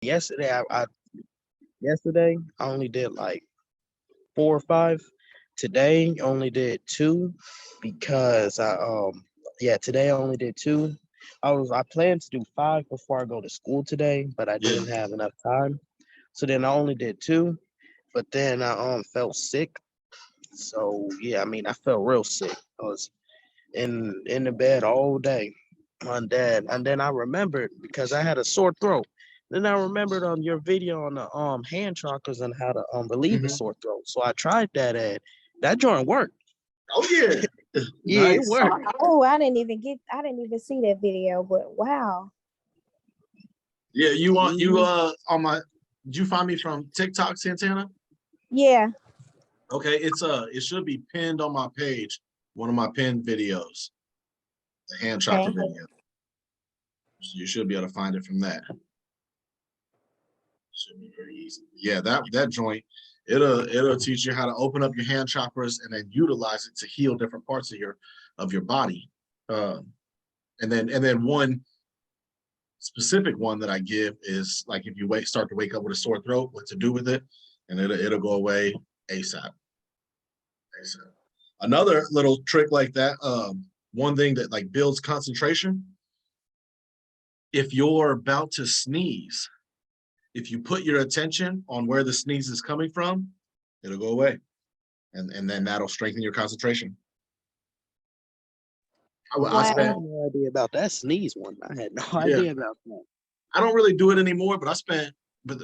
yesterday I only did like 4 or 5. Today only did two because today I only did two. I planned to do 5 before I go to school today, but I Yeah. didn't have enough time. So then I only did two, but then I felt sick. So yeah, I mean I felt real sick. I was in the bed all day. And then I remembered because I had a sore throat. Then I remembered on your video on the hand chakras and how to relieve a Hmm. sore throat. So I tried that and that joint worked. Oh yeah. Yeah, it Nice. worked. Oh, I didn't even see that video, but wow. Yeah, you Mhm. on my did you find me from TikTok, Santana? Yeah. Okay, it should be pinned on my page, one of my pinned videos, the hand chakra Okay. video. So you should be able to find it from that. Should be pretty easy. Yeah, that joint, it'll teach you how to open up your hand chakras and then utilize it to heal different parts of your body. And then one specific one that I give is like if you start to wake up with a sore throat, what to do with it, and it'll go away ASAP. ASAP. Another little trick like that, one thing that like builds concentration, if you're about to sneeze, if you put your attention on where the sneeze is coming from, it'll go away. And then that'll strengthen your concentration. I I had spent, Wow. no idea about that sneeze one. I had no yeah, idea about that. I don't really do it anymore, but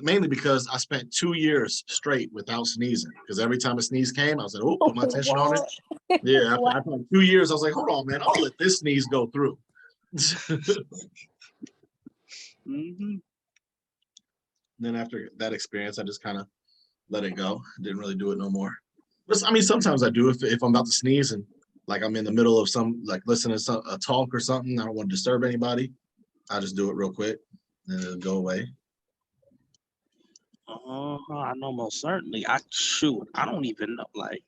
mainly because I spent 2 years straight without sneezing. Because every time a sneeze came, I was like, oh, put my attention on it. What? Yeah, Wow. after like 2 years, I was like, hold on, man, I'll let this sneeze go through. Hmm. Then after that experience, I just kind of let it go. Didn't really do it no more. But I mean, sometimes I do if I'm about to sneeze and like I'm in the middle of some like listening to a talk or something. I don't want to disturb anybody. I just do it real quick and it'll go away. I know most certainly. I don't even know like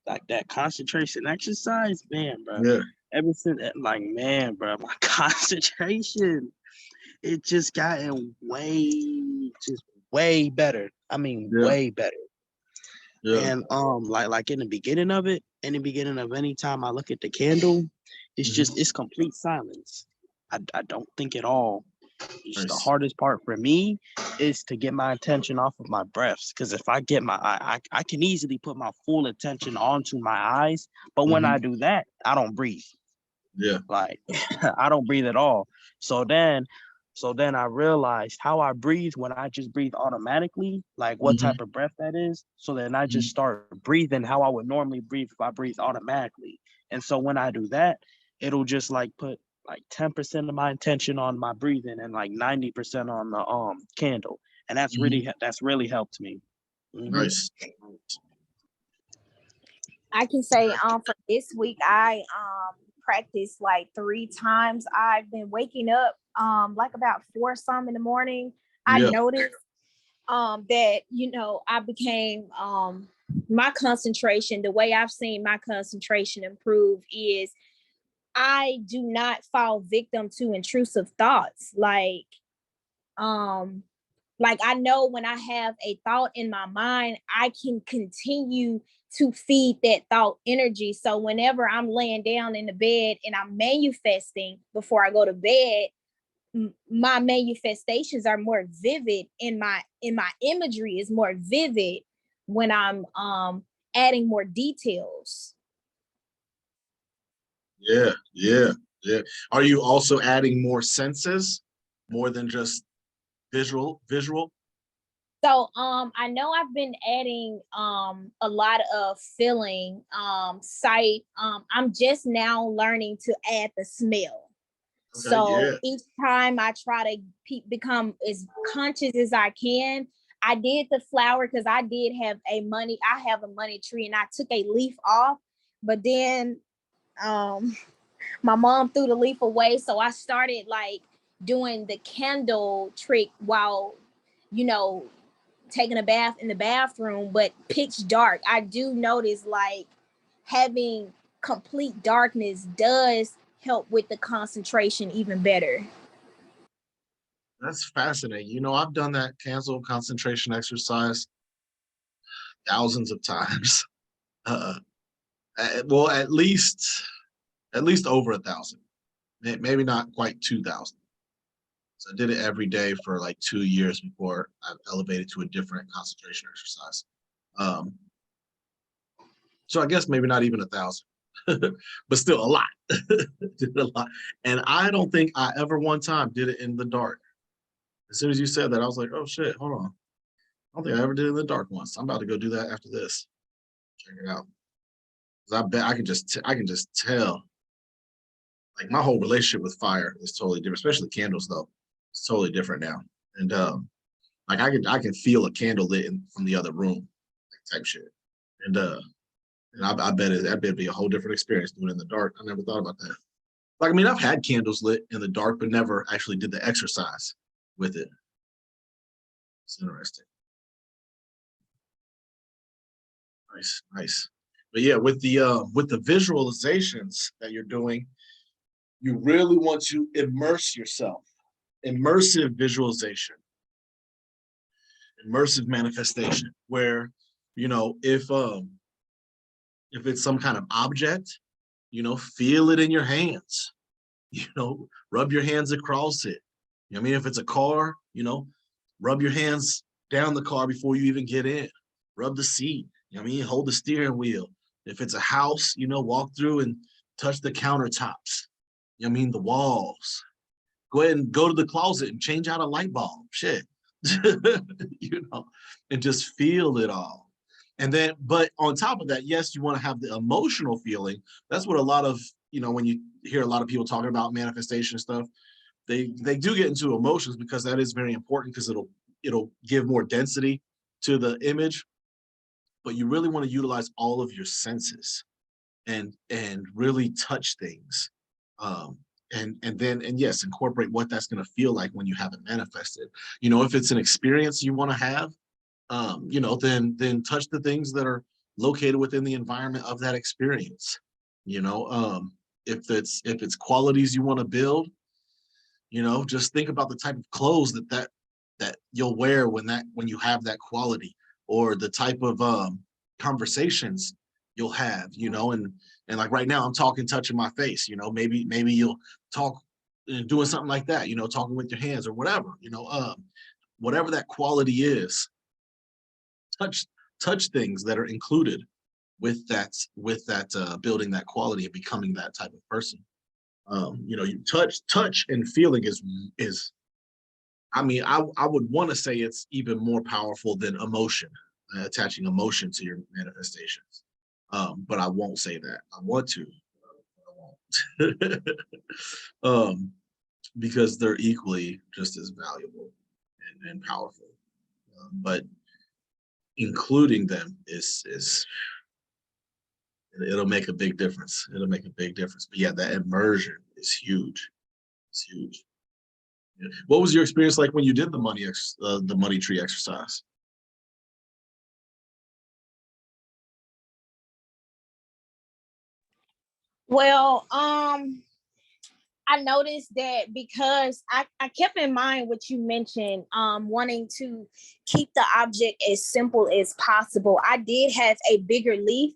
that concentration exercise, man, bro. Yeah, Ever since like man, bro, my concentration it just gotten way better. I mean, yeah, way better. yeah. And like in the beginning of it, in the beginning of any time I look at the candle, Hmm. it's complete silence. I don't think at all. It's the Nice. hardest part for me is to get my attention off of my breaths. Because if I get I can easily put my full attention onto my eyes, but when I Hmm. do that, I don't breathe. Yeah. Like I don't breathe at all. So then so then I realized how I breathe when I just breathe automatically, like what Hmm. type of breath that is. So then I just Hmm. start breathing how I would normally breathe if I breathe automatically. And so when I do that, it'll just like put like 10% of my attention on my breathing and like 90% on the candle. And Hmm. that's really helped me. Hmm. Nice. I can say for this week I practiced like 3 times. I've been waking up like about 4 some in the morning. I Yeah. noticed that I became my concentration, the way I've seen my concentration improve is I do not fall victim to intrusive thoughts. Um like I know when I have a thought in my mind, I can continue to feed that thought energy. So whenever I'm laying down in the bed and I'm manifesting before I go to bed, my manifestations are more vivid, and my imagery is more vivid when I'm adding more details. Yeah. Yeah. Yeah. Are you also adding more senses, more than just visual? So I know I've been adding a lot of feeling, sight. I'm just now learning to add the smell. Okay. So Yeah. each time I try to become as conscious as I can. I did the flower because I have a money tree and I took a leaf off, but then um my mom threw the leaf away. So I started like doing the candle trick while, you know, taking a bath in the bathroom, but pitch dark. I do notice like having complete darkness does help with the concentration even better. That's fascinating. You know, I've done that cancel concentration exercise thousands of times. Uh, well, at least over 1,000. Maybe not quite 2,000. So I did it every day for like 2 years before I elevated to a different concentration exercise. So I guess maybe not even 1,000, but still a lot. Did a lot. And I don't think I ever one time did it in the dark. As soon as you said that, I was like, oh shit, hold on. I don't think I ever did it in the dark once. I'm about to go do that after this. Check it out. 'Cause I bet I can just tell. Like my whole relationship with fire is totally different, especially candles though. It's totally different now. And like I can feel a candle lit from the other room, like type shit. And I bet it'd be a whole different experience doing it in the dark. I never thought about that. Like I mean, I've had candles lit in the dark, but never actually did the exercise with it. It's interesting. Nice, nice. But yeah, with the visualizations that you're doing, you really want to immerse yourself. Immersive visualization, immersive manifestation, where you know if it's some kind of object, you know, feel it in your hands. You know, rub your hands across it. You know what I mean? If it's a car, you know, rub your hands down the car before you even get in. Rub the seat. You know what I mean? Hold the steering wheel. If it's a house, you know, walk through and touch the countertops. You know what I mean? The walls. Go ahead and go to the closet and change out a light bulb. Shit. You know, and just feel it all. And then, but on top of that, yes, you want to have the emotional feeling. That's what a lot of, you know, when you hear a lot of people talking about manifestation stuff, they do get into emotions because that is very important because it'll give more density to the image. But you really want to utilize all of your senses and really touch things. And yes, incorporate what that's going to feel like when you have it manifested. You know, if it's an experience you want to have, you know, then touch the things that are located within the environment of that experience. You know, if it's qualities you want to build, you know, just think about the type of clothes that you'll wear when you have that quality, or the type of conversations you'll have, you know, and like right now I'm talking, touching my face, you know, maybe you'll talk doing something like that, you know, talking with your hands or whatever, you know, whatever that quality is, touch things that are included with that building that quality and becoming that type of person. You know, you touch and feeling is I mean, I would want to say it's even more powerful than emotion, attaching emotion to your manifestations. But I won't say that. I want to, but I won't. Because they're equally just as valuable and powerful. But including them is it'll make a big difference. It'll make a big difference. But yeah, that immersion is huge. It's huge. Yeah. What was your experience like when you did the money tree exercise? Well, I noticed that because I kept in mind what you mentioned, wanting to keep the object as simple as possible. I did have a bigger leaf.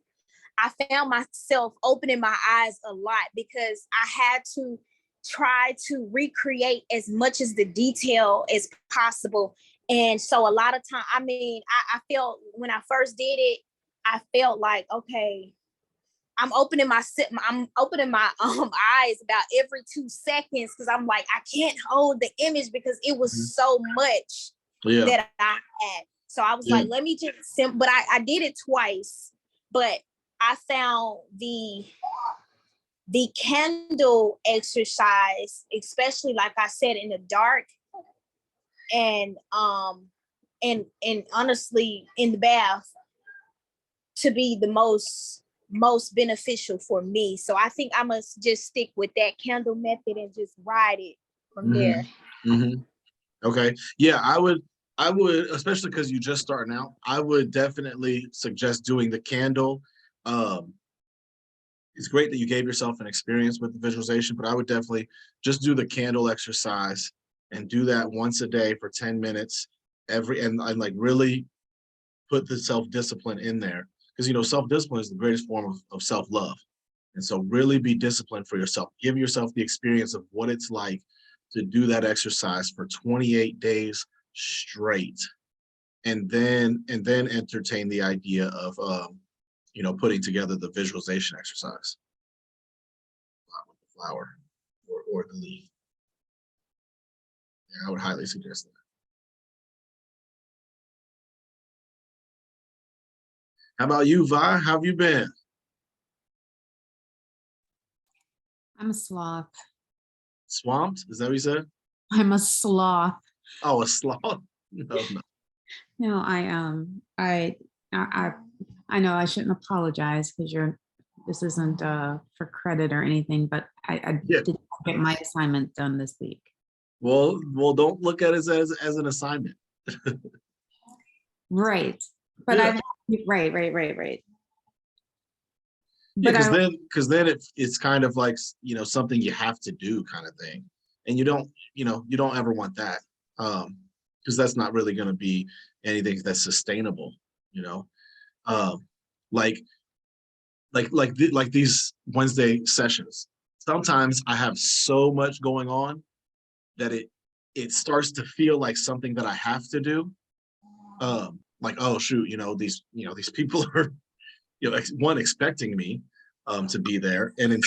I found myself opening my eyes a lot because I had to try to recreate as much as the detail as possible. And so a lot of time, I mean, I felt when I first did it, I felt like, okay, I'm opening my eyes about every 2 seconds because I'm like, I can't hold the image because it was so much Yeah, that I had. So I was yeah. like, let me just but I did it twice, but I found the candle exercise, especially like I said, in the dark and honestly in the bath, to be the most beneficial for me. So I think I must just stick with that candle method and just ride it from there. Mm-hmm. Okay. Yeah, I would, especially because you just starting out, I would definitely suggest doing the candle. Um, it's great that you gave yourself an experience with the visualization, but I would definitely just do the candle exercise and do that once a day for 10 minutes and like really put the self-discipline in there. Because, you know, self-discipline is the greatest form of self-love. And so really be disciplined for yourself. Give yourself the experience of what it's like to do that exercise for 28 days straight. And then entertain the idea of, you know, putting together the visualization exercise with the flower or the leaf. Yeah, I would highly suggest that. How about you, Vi? How have you been? I'm a sloth. Swamped? Is that what you said? I'm a sloth. Oh, a sloth? No, no. No, I know I shouldn't apologize because this isn't for credit or anything, but I Yeah. didn't get my assignment done this week. Well, don't look at it as an assignment. Right. But Yeah. right. Yeah, But because then it's kind of like, you know, something you have to do kind of thing, and you don't ever want that, because that's not really going to be anything that's sustainable, you know. Like these Wednesday sessions. Sometimes I have so much going on that it starts to feel like something that I have to do. Like, oh shoot, these people are, one, expecting me to be there, and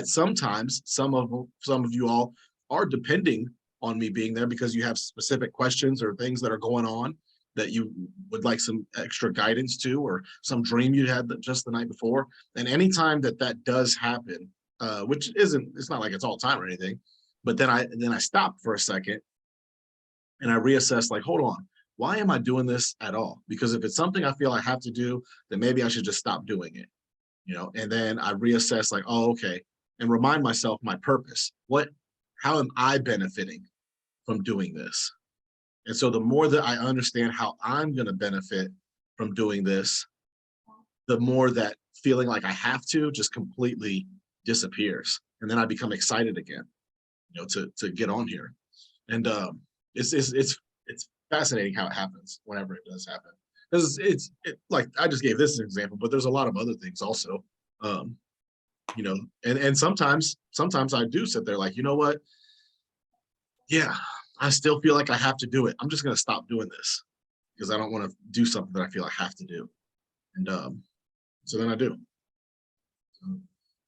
sometimes some of you all are depending on me being there because you have specific questions or things that are going on that you would like some extra guidance to, or some dream you had just the night before. And anytime that does happen, which it's not like it's all time or anything, but then I stop for a second and I reassess, like, hold on, why am I doing this at all? Because if it's something I feel I have to do, then maybe I should just stop doing it, and then I reassess, like, oh, okay, and remind myself my purpose. How am I benefiting from doing this? And so the more that I understand how I'm going to benefit from doing this, the more that feeling like I have to just completely disappears. And then I become excited again, to get on here. And it's fascinating how it happens whenever it does happen. Because like, I just gave this as an example, but there's a lot of other things also. And sometimes I do sit there like, you know what? Yeah, I still feel like I have to do it. I'm just going to stop doing this because I don't want to do something that I feel I have to do. And so then I do.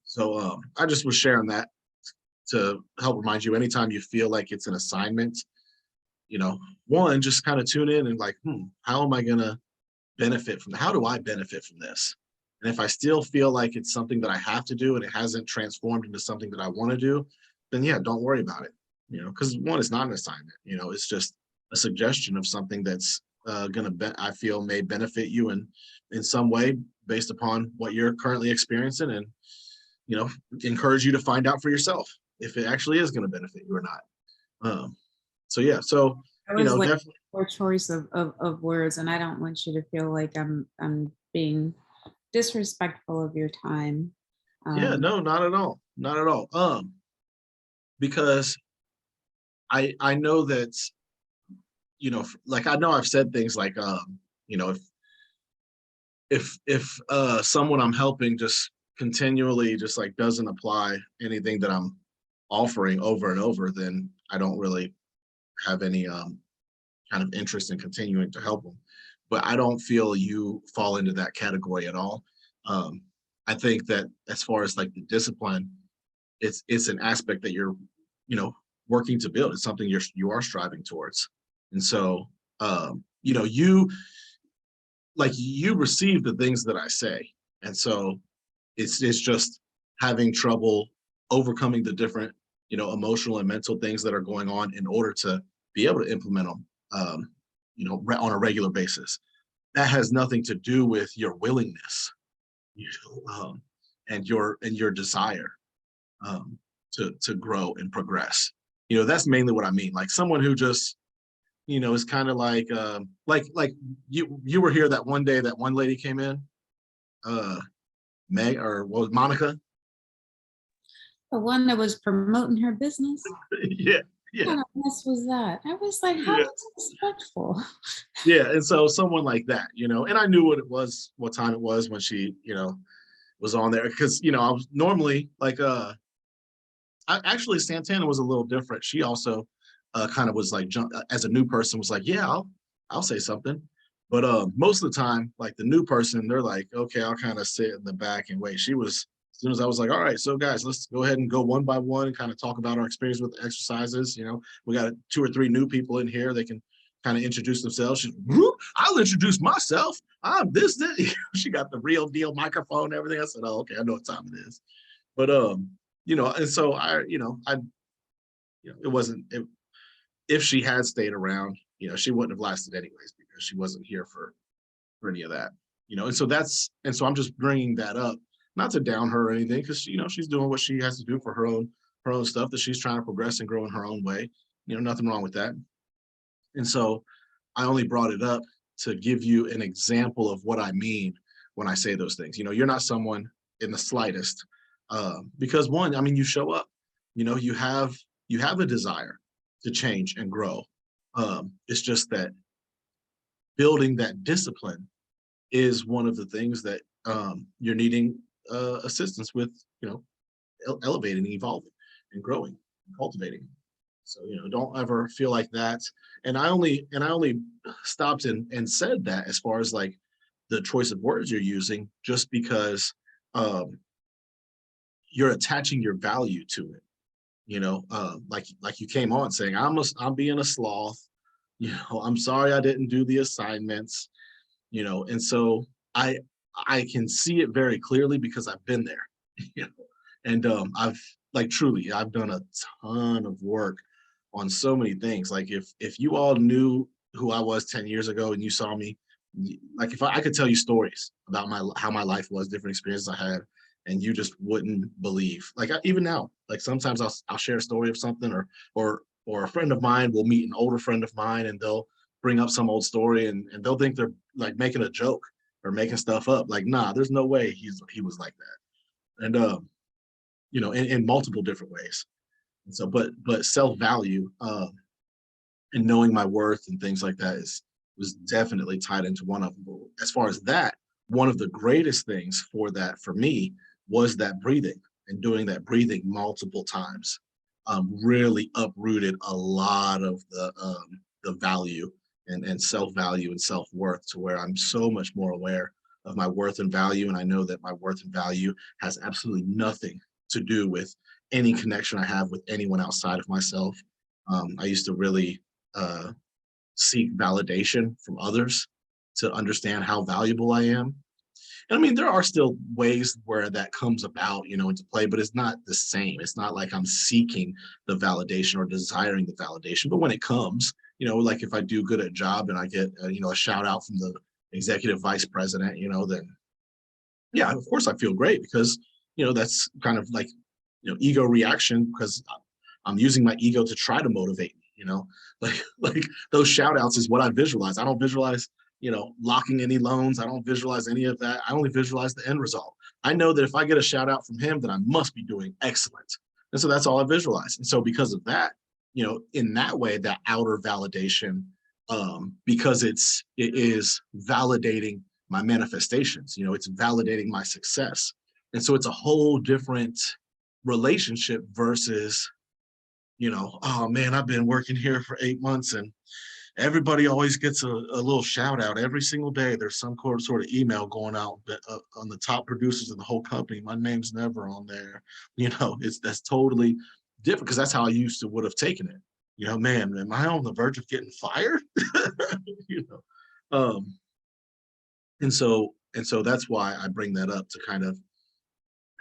So I just was sharing that to help remind you, anytime you feel like it's an assignment, one, just kind of tune in and like, how am I going to benefit from, how do I benefit from this? And if I still feel like it's something that I have to do and it hasn't transformed into something that I want to do, then yeah, don't worry about it. Because one, it's not an assignment, it's just a suggestion of something that's I feel may benefit you in some way based upon what you're currently experiencing, and, encourage you to find out for yourself if it actually is going to benefit you or not. So yeah, so, definitely. Poor choice of words, and I don't want you to feel like I'm being disrespectful of your time. Yeah, no, not at all. Not at all. Because I know that, like, I know I've said things like, if someone I'm helping just continually just like doesn't apply anything that I'm offering over and over, then I don't really have any kind of interest in continuing to help them. But I don't feel you fall into that category at all. I think that as far as like the discipline, it's an aspect that you're, working to build. It's something you are striving towards. And so, you receive the things that I say. And so it's just having trouble overcoming the different, emotional and mental things that are going on in order to be able to implement them, on a regular basis. That has nothing to do with your willingness, and your desire to grow and progress. That's mainly what I mean. Like someone who just, is kind of like you were here that one day that one lady came in, Monica. The one that was promoting her business. Yeah. Yeah. kind of mess was that? I was like, how Yeah. disrespectful. Yeah. And so someone like that, and I knew what it was, what time it was when she, was on there. Cause, I was normally like, actually Santana was a little different. She also kind of was like, as a new person was like, yeah, I'll say something. But most of the time, like the new person, they're like, okay, I'll kind of sit in the back and wait. She was, as soon as I was like, all right, so guys, let's go ahead and go one by one and kind of talk about our experience with the exercises. We got 2 or 3 new people in here. They can kind of introduce themselves. She's, I'll introduce myself. I'm this. She got the real deal microphone and everything. I said, oh, okay, I know what time it is. But and so it wasn't, if she had stayed around, she wouldn't have lasted anyways because she wasn't here for any of that, and so I'm just bringing that up, not to down her or anything, because she's doing what she has to do for her own stuff that she's trying to progress and grow in her own way. Nothing wrong with that. And so I only brought it up to give you an example of what I mean when I say those things. You're not someone in the slightest, because one, I mean, you show up, you have a desire to change and grow. It's just that building that discipline is one of the things that you're needing assistance with, elevating, evolving, and growing, and cultivating. So don't ever feel like that. And I only stopped and said that as far as like the choice of words you're using, just because you're attaching your value to it. Like you came on saying, I'm being a sloth. I'm sorry I didn't do the assignments. And so I can see it very clearly because I've been there. And I've truly I've done a ton of work on so many things. Like if you all knew who I was 10 years ago and you saw me, like if I could tell you stories about how my life was, different experiences I had, and you just wouldn't believe. Like even now, like sometimes I'll share a story of something, or a friend of mine will meet an older friend of mine and they'll bring up some old story and they'll think they're like making a joke or making stuff up. Like, nah, there's no way he was like that. And in multiple different ways. And so, but self-value and knowing my worth and things like that was definitely tied into one of them. As far as that, one of the greatest things for that for me was that breathing, and doing that breathing multiple times really uprooted a lot of the value and self-value and self-worth, to where I'm so much more aware of my worth and value. And I know that my worth and value has absolutely nothing to do with any connection I have with anyone outside of myself. I used to really seek validation from others to understand how valuable I am. And I mean, there are still ways where that comes about, into play, but it's not the same. It's not like I'm seeking the validation or desiring the validation. But when it comes, like if I do good at a job and I get, a shout out from the executive vice president, then yeah, of course I feel great, because, that's kind of like, ego reaction, because I'm using my ego to try to motivate me, like those shout outs is what I visualize. I don't visualize, locking any loans. I don't visualize any of that. I only visualize the end result. I know that if I get a shout out from him, then I must be doing excellent. And so that's all I visualize. And so because of that, in that way, that outer validation, because it is validating my manifestations, it's validating my success. And so it's a whole different relationship versus, oh man, I've been working here for 8 months and everybody always gets a little shout out every single day. There's some sort of email going out on the top producers of the whole company. My name's never on there. That's totally different, because that's how I used to would have taken it. Man, am I on the verge of getting fired? Um, and so that's why I bring that up, to kind of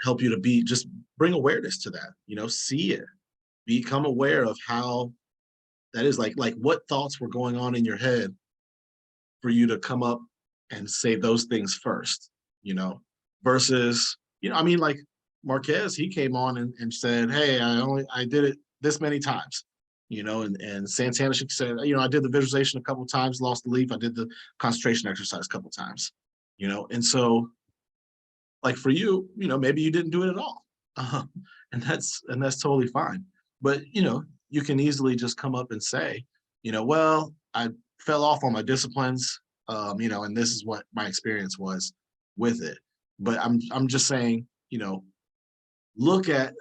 help you to just bring awareness to that. See it, become aware of how that is, like what thoughts were going on in your head for you to come up and say those things first, versus, I mean, like Marquez, he came on and said, hey, I did it this many times, and Santana said, I did the visualization a couple of times, lost the leaf. I did the concentration exercise a couple of times, and so like for you, maybe you didn't do it at all. And that's totally fine. But, you can easily just come up and say, well, I fell off on my disciplines, and this is what my experience was with it. But I'm just saying, look at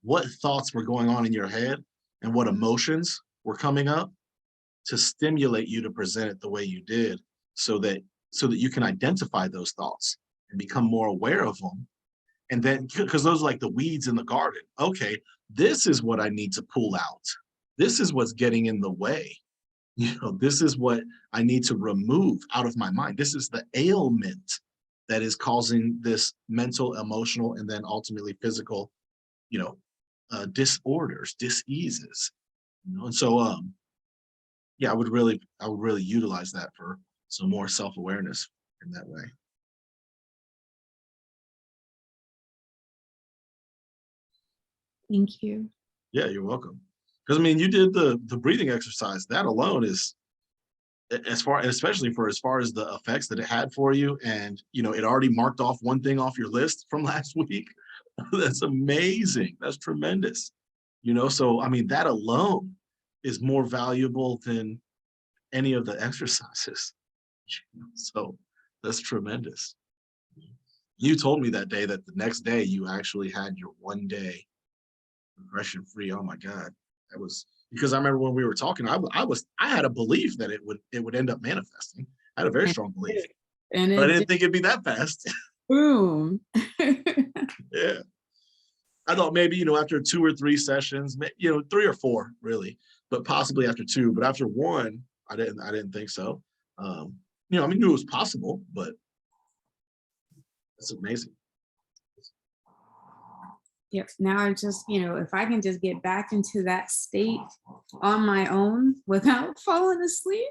what thoughts were going on in your head and what emotions were coming up to stimulate you to present it the way you did, so that you can identify those thoughts and become more aware of them. And then, because those are like the weeds in the garden. Okay, this is what I need to pull out. This is what's getting in the way. This is what I need to remove out of my mind. This is the ailment that is causing this mental, emotional, and then ultimately physical, disorders, diseases. And so, yeah, I would really utilize that for some more self-awareness in that way. Thank you. Yeah, you're welcome. Because I mean, you did the breathing exercise. That alone is, especially for as far as the effects that it had for you, and it already marked off one thing off your list from last week. That's amazing. That's tremendous. So I mean, that alone is more valuable than any of the exercises. So that's tremendous. You told me that day that the next day you actually had your 1 day depression free. Oh my God. That was because I remember when we were talking, I had a belief that it would end up manifesting. I had a very strong belief, And but I didn't think it'd be that fast. boom. Yeah. I thought maybe, after 2 or 3 sessions, 3 or 4 really, but possibly after 2, but after 1, I didn't think so. I knew it was possible, but it's amazing. Yep. Now I just, if I can just get back into that state on my own without falling asleep.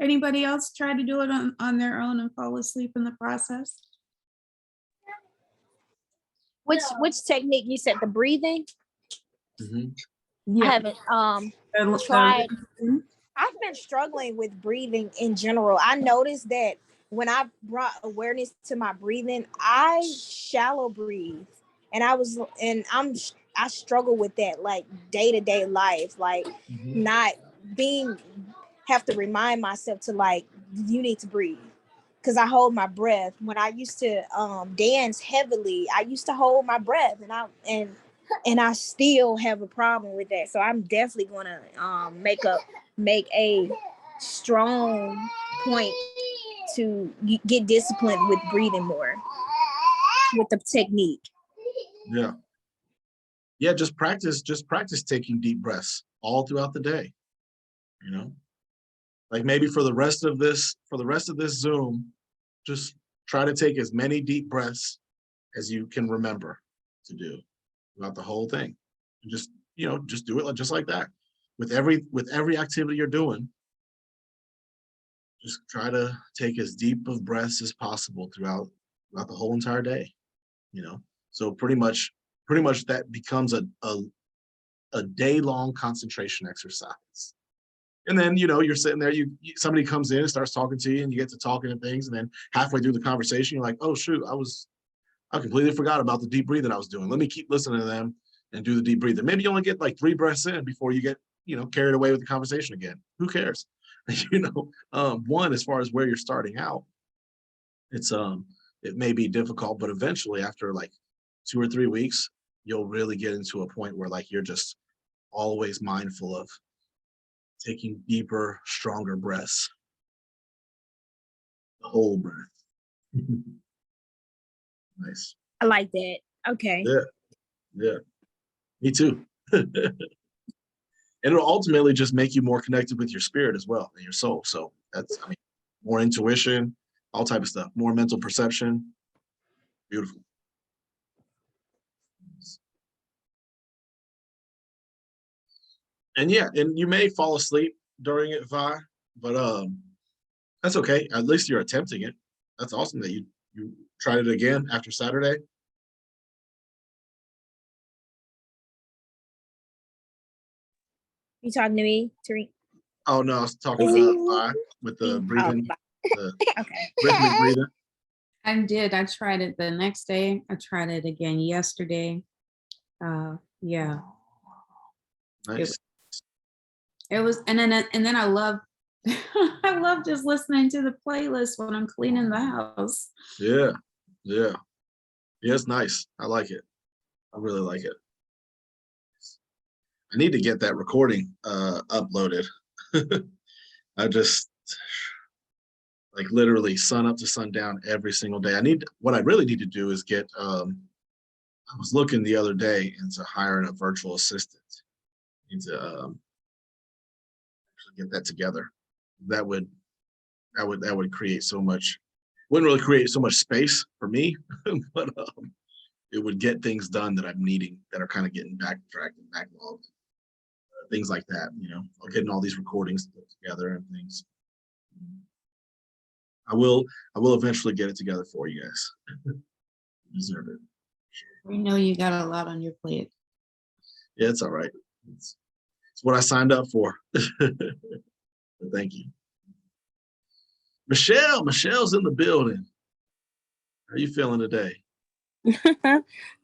Anybody else try to do it on their own and fall asleep in the process? Which technique you said, the breathing? Mm-hmm. I haven't tried. I've been struggling with breathing in general. I noticed that when I brought awareness to my breathing, I shallow breathe, and I struggle with that, like day-to-day life, like not being have to remind myself to, like, you need to breathe, because I hold my breath. When I used to dance heavily, I used to hold my breath, and I still have a problem with that. So I'm definitely gonna make a strong point to get disciplined with breathing more with the technique. Yeah, just practice taking deep breaths all throughout the day. Like maybe for the rest of this Zoom, just try to take as many deep breaths as you can remember to do throughout the whole thing. And just do it just like that. With every activity you're doing, just try to take as deep of breaths as possible throughout the whole entire day. So pretty much that becomes a day-long concentration exercise. And then you're sitting there, somebody comes in and starts talking to you, and you get to talking and things, and then halfway through the conversation you're like, oh shoot, I completely forgot about the deep breathing I was doing. Let me keep listening to them and do the deep breathing. Maybe you only get like 3 breaths in before you get carried away with the conversation again. Who cares? One, as far as where you're starting out, it may be difficult, but eventually after like 2 or 3 weeks, you'll really get into a point where like you're just always mindful of taking deeper, stronger breaths. The whole breath. Nice. I like that. Okay. Yeah. Me too. And it'll ultimately just make you more connected with your spirit as well and your soul. So that's, more intuition, all type of stuff, more mental perception. Beautiful. And yeah, and you may fall asleep during it, Vi, but that's okay. At least you're attempting it. That's awesome that you tried it again after Saturday. You talking to me, Tarak? Oh no, I was talking about Vi with the breathing, the rhythmic breathing. I did. I tried it the next day. I tried it again yesterday. Yeah. Nice. It was, and then I love, I love just listening to the playlist when I'm cleaning the house. Yeah. Yeah. Yeah, it's nice. I like it. I really like it. I need to get that recording uploaded. I just like literally sun up to sundown every single day. What I really need to do is get I was looking the other day into hiring a virtual assistant. I need to actually get that together. That would create so much, wouldn't really create so much space for me, but it would get things done that I'm needing that are kind of getting backtracked and backlogged. Things like that, or getting all these recordings put together and things. I will eventually get it together for you guys. You deserve it. We know you got a lot on your plate. Yeah, it's all right. It's what I signed up for. But thank you. Michelle's in the building. How are you feeling today?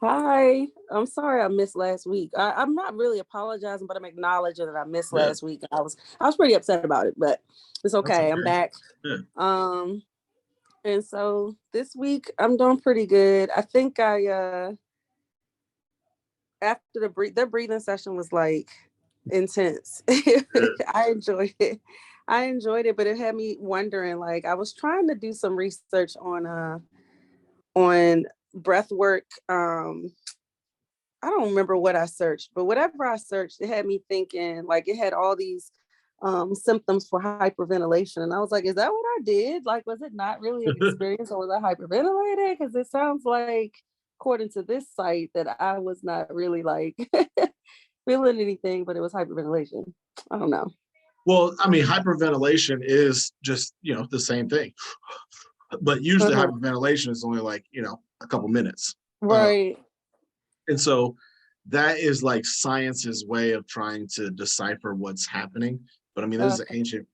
Hi, I'm sorry I missed last week. I'm not really apologizing, but I'm acknowledging that I missed last week. I was pretty upset about it, but it's okay. I'm back. Yeah. And so this week I'm doing pretty good. I think I after the breathing session was like intense. I enjoyed it. But it had me wondering, like I was trying to do some research on breath work. I don't remember what I searched, but whatever I searched, it had me thinking, like it had all these symptoms for hyperventilation. And I was like, is that what I did? Like, was it not really an experience or was I hyperventilating? Because it sounds like, according to this site, that I was not really like feeling anything, but it was hyperventilation. I don't know. Well, I mean, hyperventilation is just, the same thing. But usually hyperventilation is only like, a couple minutes. Right. And so that is like science's way of trying to decipher what's happening. But I mean, this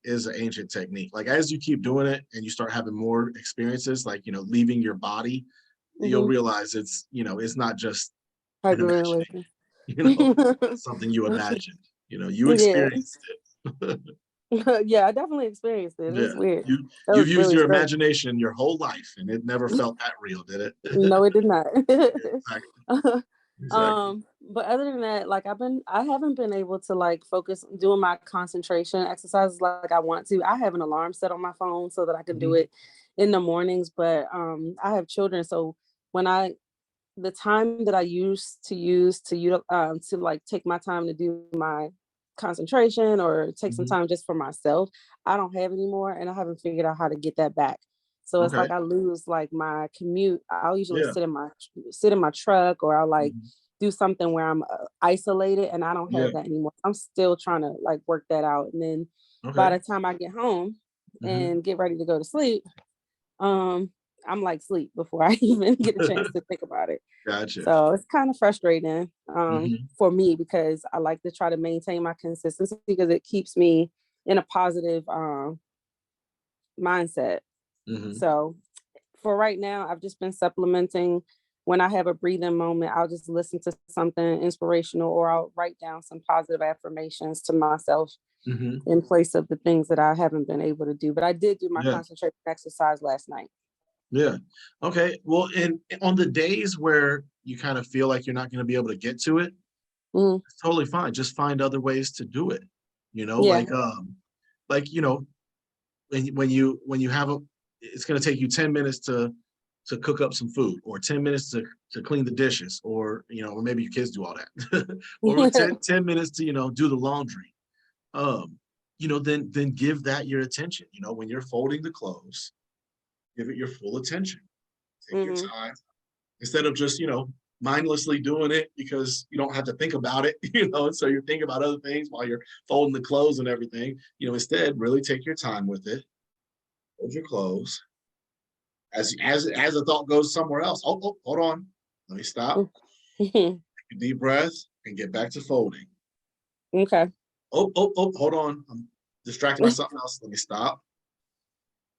is an ancient technique. Like as you keep doing it and you start having more experiences, like, leaving your body, you'll realize it's, it's not just hyperventilation. Something you imagined, you experienced it. Yeah, I definitely experienced it. It's weird. You've used your imagination your whole life and it never felt that real, did it? No, it did not. Exactly. But other than that, like I haven't been able to like focus doing my concentration exercises like I want to. I have an alarm set on my phone so that I can do it in the mornings, but I have children, so when the time that I used to like take my time to do my concentration or take some time just for myself, I don't have anymore, and I haven't figured out how to get that back. So it's like I lose like my commute. I'll usually sit in my truck, or I'll like do something where I'm isolated, and I don't have that anymore. I'm still trying to like work that out, and then by the time I get home and get ready to go to sleep, I'm like sleep before I even get a chance to think about it. Gotcha. So it's kind of frustrating for me, because I like to try to maintain my consistency because it keeps me in a positive mindset. So for right now, I've just been supplementing. When I have a breathing moment, I'll just listen to something inspirational, or I'll write down some positive affirmations to myself in place of the things that I haven't been able to do. But I did do my concentration exercise last night. Yeah. Okay. Well, and on the days where you kind of feel like you're not going to be able to get to it, it's totally fine. Just find other ways to do it. When you have it's going to take you 10 minutes to cook up some food, or 10 minutes to clean the dishes, or, or maybe your kids do all that, or 10 minutes to, do the laundry. Then give that your attention. When you're folding the clothes, give it your full attention. Take your time instead of just, mindlessly doing it because you don't have to think about it, so you're thinking about other things while you're folding the clothes and everything. Instead, really take your time with it. Fold your clothes. As the thought goes somewhere else. Oh, hold on. Let me stop. Take a deep breath and get back to folding. Okay. Oh, hold on. I'm distracted by something else. Let me stop.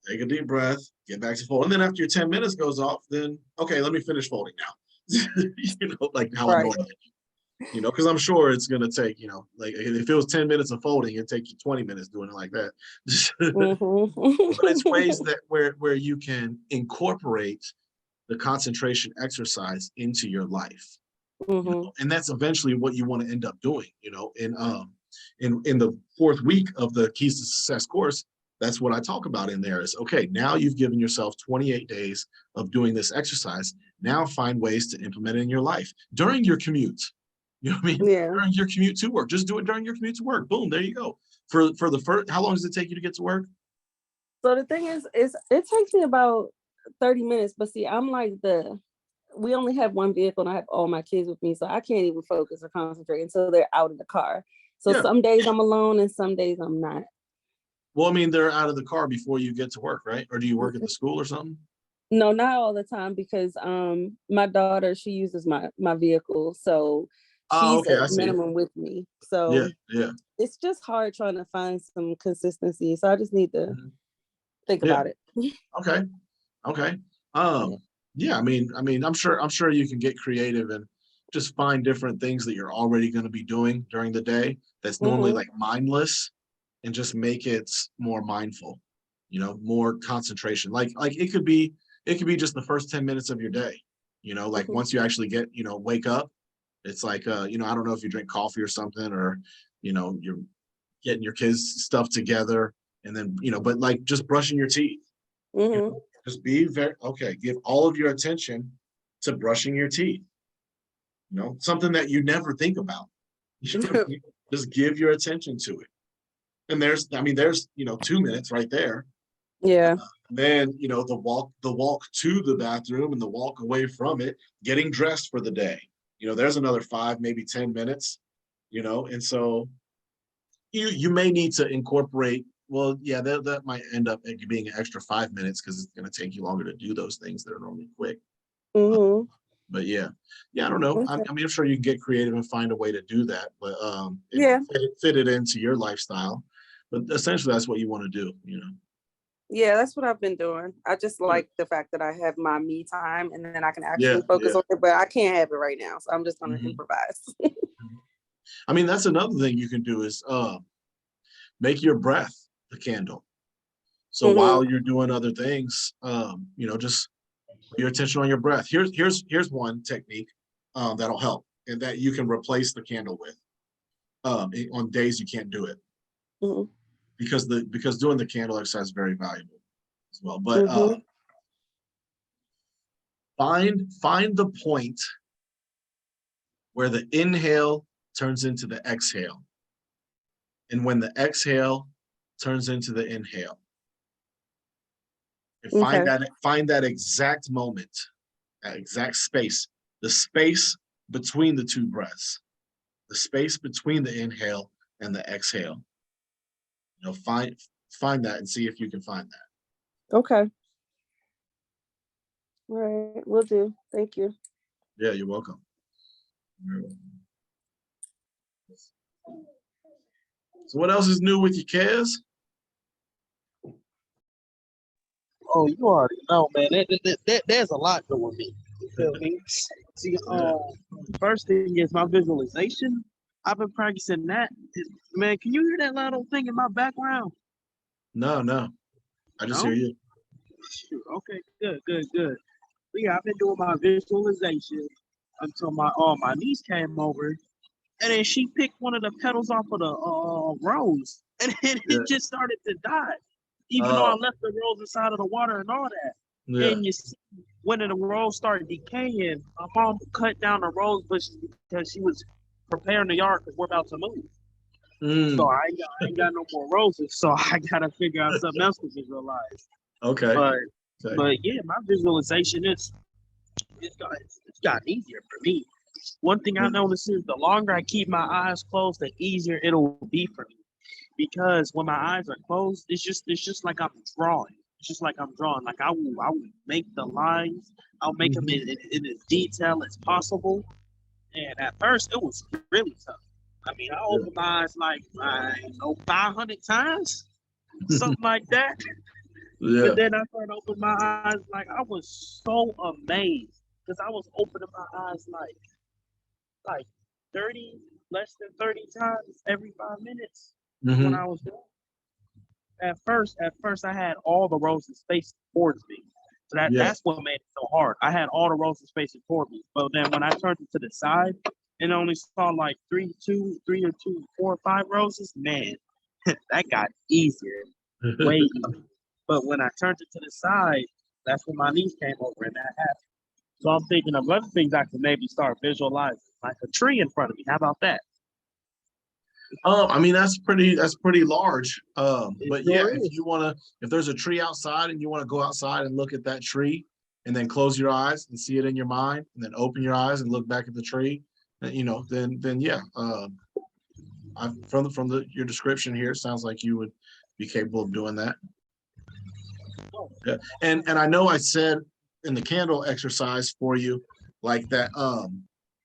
Take a deep breath, get back to folding. And then after your 10 minutes goes off, then, okay, let me finish folding now. Like how I normally do. You know, because I'm sure it's gonna take, you know, like if it was 10 minutes of folding, it'd take you 20 minutes doing it like that. But it's ways that where you can incorporate the concentration exercise into your life. You know? And that's eventually what you want to end up doing, you know. In the 4th week of the Keys to Success course, that's what I talk about in there is, okay, now you've given yourself 28 days of doing this exercise. Now find ways to implement it in your life during your commute. You know what I mean? Yeah. During your commute to work, just do it during your commute to work. Boom, there you go. For the first, how long does it take you to get to work? So the thing is it takes me about 30 minutes, but see, I'm like we only have one vehicle and I have all my kids with me, so I can't even focus or concentrate until they're out of the car. So Yeah. some days I'm alone and some days I'm not. Well, I mean, they're out of the car before you get to work, right? Or do you work at the school or something? No, not all the time, because my daughter, she uses my vehicle, so Oh, she's okay, I at see it. minimum with me. So Yeah, yeah. it's just hard trying to find some consistency. So I just need to think Yeah. about it. Okay. Okay. Yeah, I mean, I'm sure you can get creative and just find different things that you're already going to be doing during the day that's normally like mindless, and just make it more mindful, you know, more concentration. Like it could be just the first 10 minutes of your day, you know, like once you actually get, you know, wake up, it's like you know, I don't know if you drink coffee or something, or, you know, you're getting your kids stuff together, and then, you know, but like just brushing your teeth. You know, just be give all of your attention to brushing your teeth. You know, something that you never think about. Just give your attention to it. And there's, you know, 2 minutes right there. Yeah. Then, you know, the walk to the bathroom and the walk away from it, getting dressed for the day. You know, there's another 5, maybe 10 minutes, you know, and so you may need to incorporate, well, yeah, that might end up being an extra 5 minutes because it's going to take you longer to do those things that are normally quick. But yeah, I don't know. I mean, I'm sure you can get creative and find a way to do that, but fit it into your lifestyle. But essentially, that's what you want to do, you know. Yeah, that's what I've been doing. I just like the fact that I have my me time and then I can actually focus on it, but I can't have it right now. So I'm just going to improvise. I mean, that's another thing you can do is make your breath the candle. So while you're doing other things, you know, just put your attention on your breath. Here's one technique that'll help, and that you can replace the candle with on days you can't do it. Because doing the candle exercise is very valuable as well. But find the point where the inhale turns into the exhale, and when the exhale turns into the inhale. And find that exact moment, that exact space, the space between the 2 breaths, the space between the inhale and the exhale. You know, find that and see if you can find that. Okay. All right, will do. Thank you. Yeah, you're welcome. So what else is new with your kids? Oh, you already know, man. There's a lot going with me. You feel me? See, first thing is my visualization. I've been practicing that. Man, can you hear that loud old thing in my background? No. I just hear you. Okay, good. But yeah, I've been doing my visualization until my niece came over, and then she picked one of the petals off of the rose, and then it just started to die. Even though I left the rose inside of the water and all that. Yeah. And you see, when the rose started decaying, my mom cut down the rose bushes because she was preparing the yard because we're about to move. So I ain't got no more roses. So I gotta figure out something else to visualize. Okay. But yeah, my visualization it's gotten easier for me. One thing I notice is the longer I keep my eyes closed, the easier it'll be for me. Because when my eyes are closed, it's just like I'm drawing. It's just like I'm drawing. Like I will make the lines. I'll make them in as detail as possible. And at first, it was really tough. I mean, I opened my eyes like 500 times, something like that. Yeah. But then I started opening my eyes like I was so amazed because I was opening my eyes like less than 30 times every 5 minutes when Mhm. I was doing. At first, I had all the roses facing towards me. So Yeah. that's what made it so hard. I had all the roses facing toward me. But then when I turned it to the side and only saw like three or two, 4 or 5 roses, man, that got easier, way easier. But when I turned it to the side, that's when my niece came over and that happened. So I'm thinking of other things I could maybe start visualizing, like a tree in front of me. How about that? I mean, that's pretty large. It But yeah, sure is. if there's a tree outside and you want to go outside and look at that tree and then close your eyes and see it in your mind and then open your eyes and look back at the tree, then yeah. From your description here, it sounds like you would be capable of doing that. Yeah. And I know I said in the candle exercise for you, like that,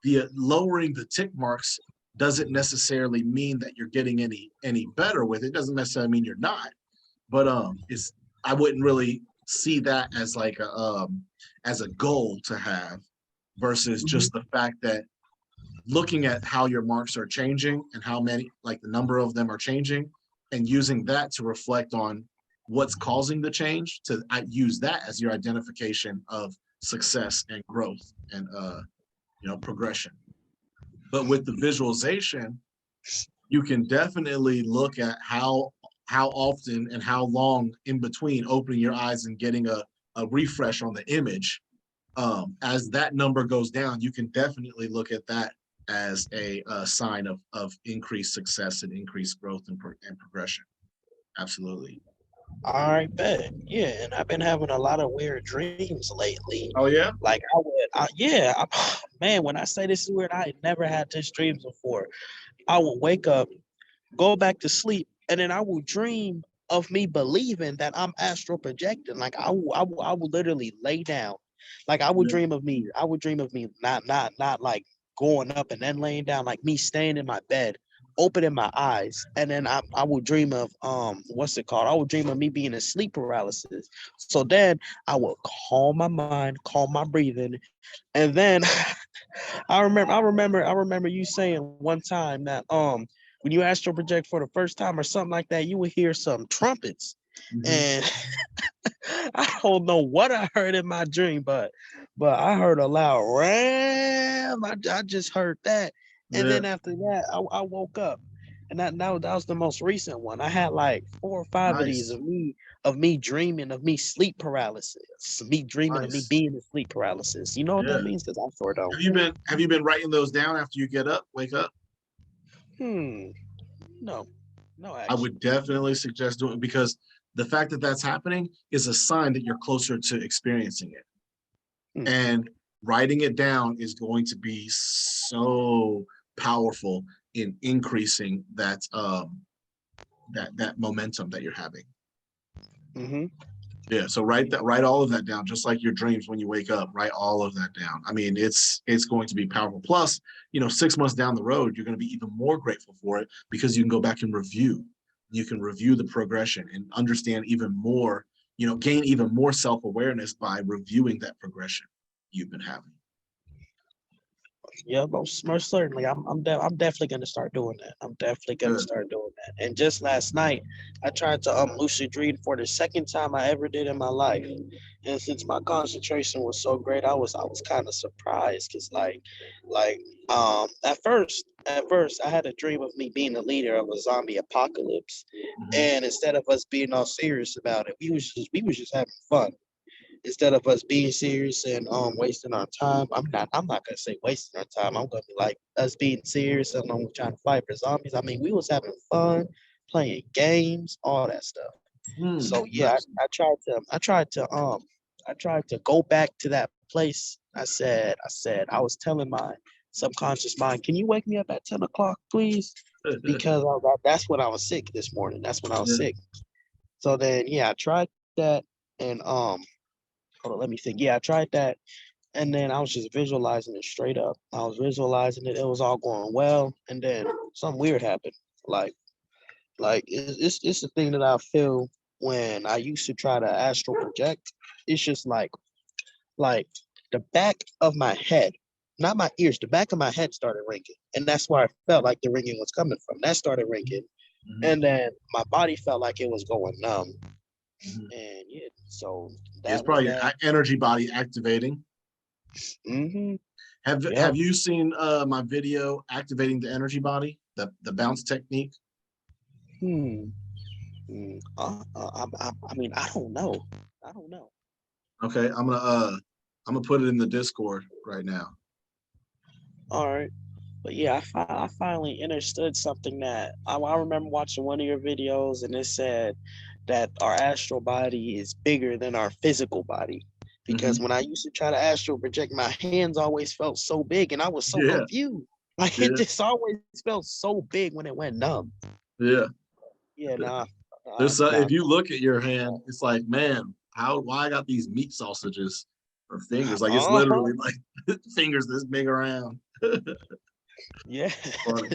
the lowering the tick marks doesn't necessarily mean that you're getting any better with it. It doesn't necessarily mean you're not, but it's I wouldn't really see that as like as a goal to have versus just the fact that looking at how your marks are changing and how many, like the number of them are changing, and using that to reflect on what's causing the change, to use that as your identification of success and growth and progression. But with the visualization, you can definitely look at how often and how long in between opening your eyes and getting a refresh on the image. As that number goes down, you can definitely look at that as a sign of increased success and increased growth and progression. Absolutely. All right, bet. Yeah, and I've been having a lot of weird dreams lately. Oh yeah. Like man, when I say this is weird, I had never had this dreams before. I would wake up, go back to sleep, and then I will dream of me believing that I'm astral projecting. Like I will literally lay down. Like I would Yeah. dream of me. I would dream of me not like going up and then laying down, like me staying in my bed, opening my eyes, and then I would dream of what's it called? I would dream of me being in sleep paralysis. So then I would calm my mind, calm my breathing, and then I remember you saying one time that when you astral project for the first time or something like that, you would hear some trumpets. Mhm. And I don't know what I heard in my dream, but I heard a loud ram. I just heard that. And Yeah. then after that, I woke up. And that was the most recent one. I had like 4 or 5 of these Nice. of me dreaming of me sleep paralysis. Me dreaming of me Nice. being in sleep paralysis. You know what Yeah. that means? Because I sure don't. Have you been writing those down after you wake up? Hmm. No. No, I would actually. definitely suggest doing it, because the fact that that's happening is a sign that you're closer to experiencing it. Hmm. And writing it down is going to be so powerful in increasing that momentum that you're having. Mm-hmm. Yeah, so write all of that down, just like your dreams when you wake up. Write all of that down. I mean, it's going to be powerful. Plus, 6 months down the road, you're going to be even more grateful for it, because you can go back and review. You can review the progression and understand even more. Gain even more self-awareness by reviewing that progression you've been having. Yeah, most certainly. I'm definitely gonna start doing that. I'm definitely gonna Good. start doing that. And just last night, I tried to lucid dream for the second time I ever did in my life. And since my concentration was so great, I was kind of surprised because like at first I had a dream of me being the leader of a zombie apocalypse, Mhm. and instead of us being all serious about it, we was just having fun. Instead of us being serious and wasting our time. I'm not gonna say wasting our time. I'm gonna be like us being serious and trying to fight for zombies. I mean, we was having fun, playing games, all that stuff. So yeah, Nice. I tried to go back to that place. I was telling my subconscious mind, can you wake me up at 10 o'clock, please? Because that's when I was sick this morning. That's when I was Yeah. sick. So then yeah, I tried that and hold on, let me think. Yeah, I tried that, and then I was just visualizing it straight up. I was visualizing it. It was all going well, and then something weird happened. Like, it's the thing that I feel when I used to try to astral project. It's just like the back of my head, not my ears, the back of my head started ringing. And that's where I felt like the ringing was coming from. That started ringing. And then my body felt like it was going numb. And yeah, so It's that was probably your that. energy body activating. Mm-hmm. Have you seen my video activating the energy body, the bounce technique? I mean, I don't know. I don't know. Okay, I'm gonna put it in the Discord right now. All right. But yeah, I finally understood something that I remember watching one of your videos, and it said that our astral body is bigger than our physical body. Because when I used to try to astral project, my hands always felt so big, and I was so Yeah. confused. Like Yeah. it just always felt so big when it went numb. Yeah. Yeah, nah. There's Nah. if you look at your hand, it's like, man, why I got these meat sausages or fingers? Like it's literally like fingers this big around. Yeah, Funny.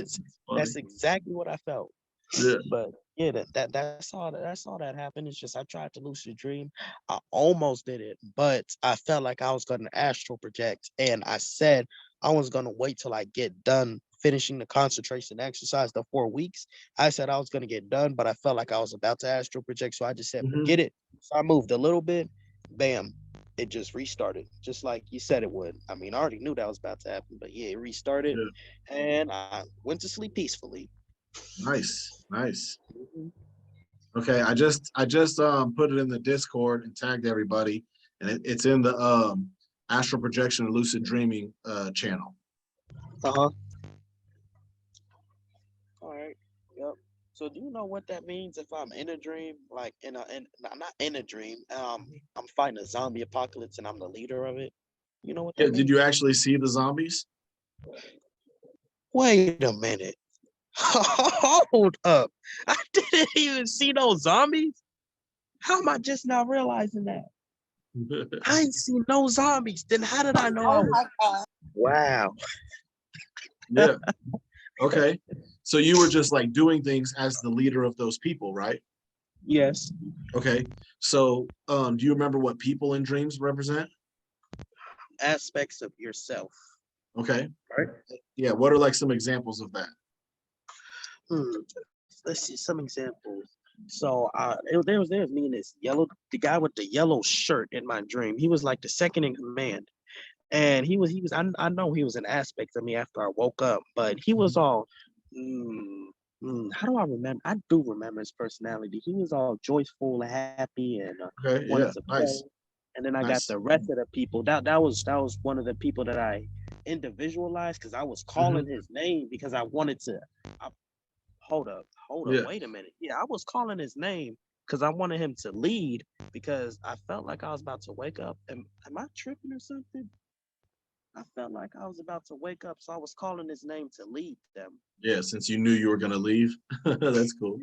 that's exactly what I felt. Yeah. But yeah, that's all that happened. It's just I tried to lucid dream. I almost did it, but I felt like I was gonna astral project, and I said I was gonna wait till I get done finishing the concentration exercise, the 4 weeks. I said I was gonna get done, but I felt like I was about to astral project, so I just said forget it. So I moved a little bit, bam, it just restarted, just like you said it would. I mean, I already knew that was about to happen, but yeah, it restarted, and I went to sleep peacefully. Nice. Okay, I just put it in the Discord and tagged everybody, and it's in the astral projection and lucid dreaming channel. All right. Yep. So do you know what that means if I'm in a dream, like not in a dream, I'm fighting a zombie apocalypse and I'm the leader of it? You know what Yeah, that did means? you actually see the zombies? Wait a minute. Hold up. I didn't even see those zombies. How am I just now realizing that? I ain't seen no zombies. Then how did I know I was? God. Wow. Yeah. Okay. So you were just like doing things as the leader of those people, right? Yes. Okay. So do you remember what people in dreams represent? Aspects of yourself. Okay. Right. Yeah. What are like some examples of that? Let's see some examples. So there was me and this the guy with the yellow shirt in my dream. He was like the second in command. And he was I know he was an aspect of me after I woke up, but he was all how do I remember? I do remember his personality. He was all joyful, happy, and Okay. wanted Yeah. to play. Nice. And then I got the rest of the people. That was one of the people that I individualized because I was calling his name because I wanted to. Hold up, Yeah. wait a minute. Yeah, I was calling his name because I wanted him to lead because I felt like I was about to wake up. Am I tripping or something? I felt like I was about to wake up, so I was calling his name to lead them. Yeah. Since you knew you were gonna leave, that's cool.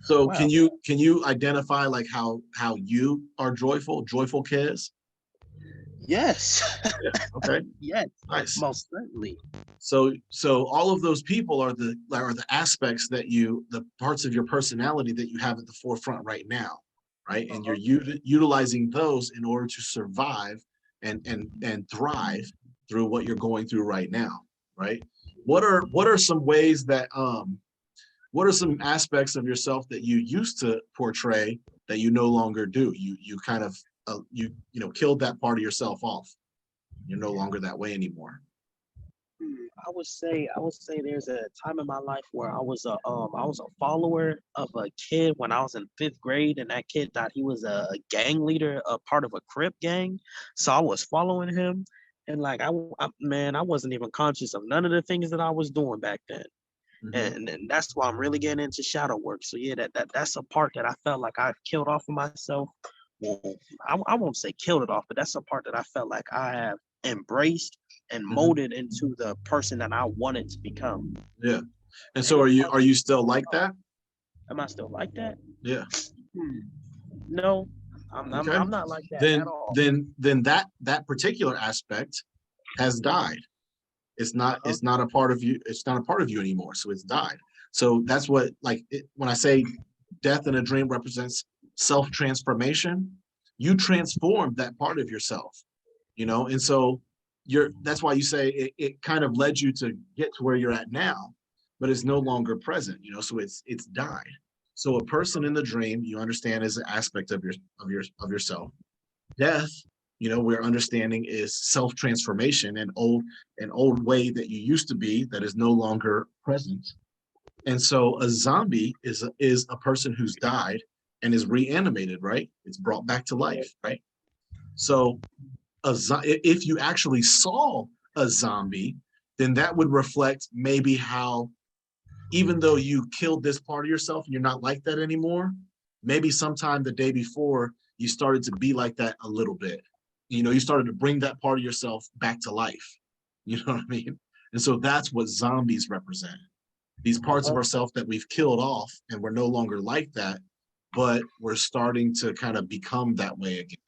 So Wow. can you identify like how you are joyful kids? Yes. Yeah. Okay. Yes. Nice. Most certainly. So all of those people are the aspects that the parts of your personality that you have at the forefront right now, right? And you're utilizing those in order to survive and thrive through what you're going through right now, right? What are some ways that what are some aspects of yourself that you used to portray that you no longer do? You kind of you killed that part of yourself off. You're no longer that way anymore. I would say there's a time in my life where I was a follower of a kid when I was in 5th grade, and that kid thought he was a gang leader, a part of a Crip gang. So I was following him, and like I wasn't even conscious of none of the things that I was doing back then. And that's why I'm really getting into shadow work. So yeah, that's a part that I felt like I've killed off of myself. Well, I won't say killed it off, but that's a part that I felt like I have embraced and molded into the person that I wanted to become. Yeah. And so are you still like that? Am I still like that? Yeah. No, I'm not like that at all. Then that particular aspect has died. It's not a part of you. It's not a part of you anymore. So it's died. So that's what when I say death in a dream represents self-transformation, you transformed that part of yourself, and so that's why you say it kind of led you to get to where you're at now, but it's no longer present, so it's died. So a person in the dream, you understand, is an aspect of yourself. Death, we're understanding, is self-transformation, an old way that you used to be that is no longer present. And so a zombie is a person who's died and is reanimated, right? It's brought back to life, right? So if you actually saw a zombie, then that would reflect maybe how, even though you killed this part of yourself and you're not like that anymore, maybe sometime the day before you started to be like that a little bit. You started to bring that part of yourself back to life. You know what I mean? And so that's what zombies represent. These parts of ourselves that we've killed off and we're no longer like that, but we're starting to kind of become that way again.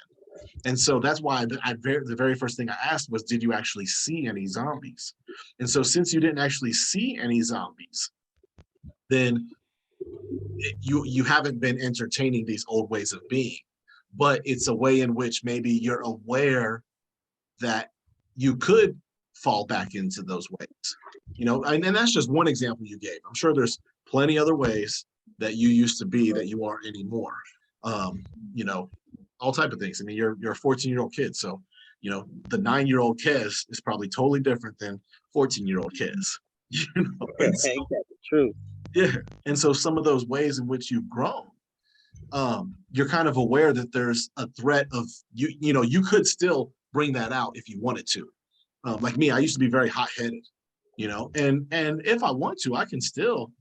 And so that's why the very first thing I asked was, did you actually see any zombies? And so since you didn't actually see any zombies, then you haven't been entertaining these old ways of being. But it's a way in which maybe you're aware that you could fall back into those ways. And that's just one example you gave. I'm sure there's plenty other ways that you used to be that you aren't anymore. All type of things. I mean, you're a 14-year-old kid, so the 9-year-old Kez is probably totally different than 14-year-old Kez. So, True. yeah, and so some of those ways in which you've grown, you're kind of aware that there's a threat of you could still bring that out if you wanted to. Like me, I used to be very hot-headed, and if I want to, I can still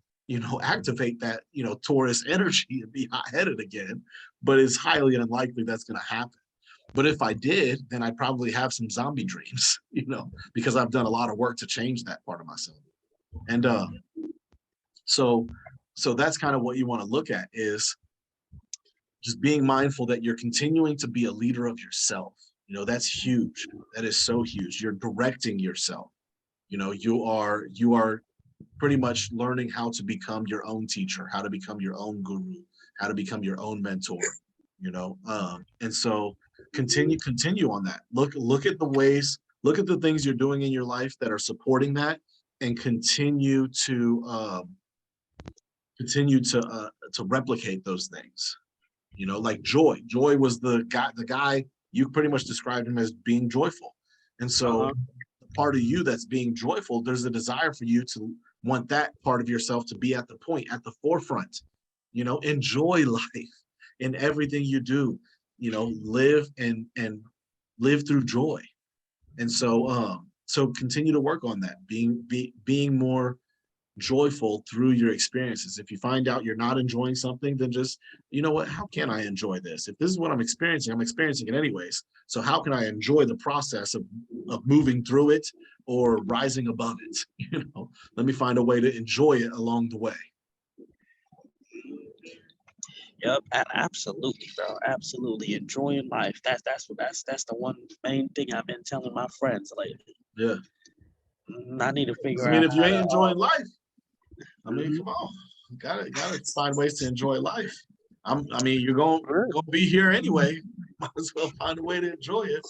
activate that Taurus energy and be hot-headed again, but it's highly unlikely that's going to happen. But if I did, then I'd probably have some zombie dreams, because I've done a lot of work to change that part of myself. And so that's kind of what you want to look at, is just being mindful that you're continuing to be a leader of yourself. That's huge. That is so huge. You're directing yourself. You are pretty much learning how to become your own teacher, how to become your own guru, how to become your own mentor, and so continue on that. Look at the ways, look at the things you're doing in your life that are supporting that, and continue to replicate those things. Like Joy was the guy you pretty much described him as being joyful. And so the part of you that's being joyful, there's a desire for you to want that part of yourself to be at the forefront. Enjoy life in everything you do. Live and live through joy. And so continue to work on that, being more joyful through your experiences. If you find out you're not enjoying something, then just, what, how can I enjoy this? If this is what I'm experiencing it anyways. So how can I enjoy the process of moving through it or rising above it? Let me find a way to enjoy it along the way. Yep, absolutely, bro. Absolutely, enjoying life. That's the one main thing I've been telling my friends lately. Yeah. I need to figure out. I mean, if you ain't enjoying life, I mean, come on, gotta find ways to enjoy life. You're gonna be here anyway. Might as well find a way to enjoy it.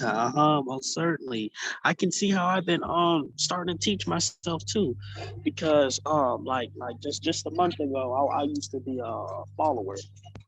Most certainly. I can see how I've been starting to teach myself too, because like just a month ago, I used to be a follower,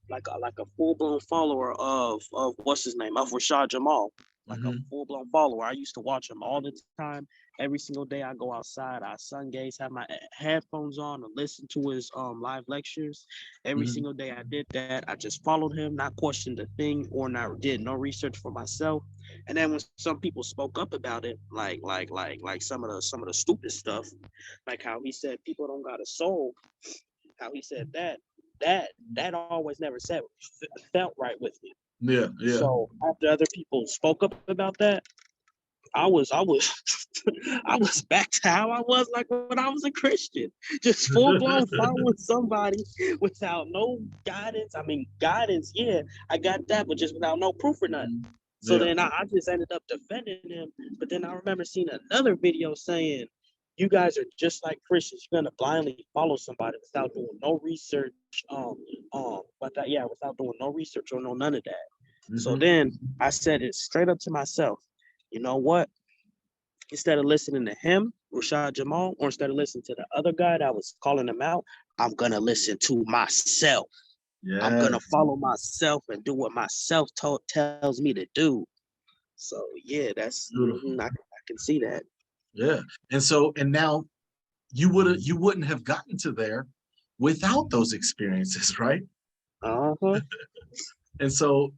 like a full-blown follower of what's his name, of Rashad Jamal. Like a full-blown follower. I used to watch him all the time. Every single day I go outside, I sun gaze, have my headphones on and listen to his live lectures. Every single day I did that. I just followed him, not questioned a thing, or not did no research for myself. And then when some people spoke up about it, like some of the stupid stuff, like how he said people don't got a soul, how he said that always never felt right with me. Yeah. So after other people spoke up about that, I was I was back to how I was like when I was a Christian, just full blown following somebody without no guidance. I mean, guidance, yeah, I got that, but just without no proof or nothing. So then I just ended up defending him. But then I remember seeing another video saying, "You guys are just like Christians. You're gonna blindly follow somebody without doing no research, without doing no research or none of that." So then I said it straight up to myself. you know what? Instead of listening to him, Rashad Jamal, or instead of listening to the other guy that was calling him out, I'm gonna listen to myself. I'm Yeah, gonna follow myself and do what myself tells me to do. So yeah, that's beautiful. I can see that. Yeah. And now you wouldn't have gotten to there without those experiences, right? Uh-huh. And so,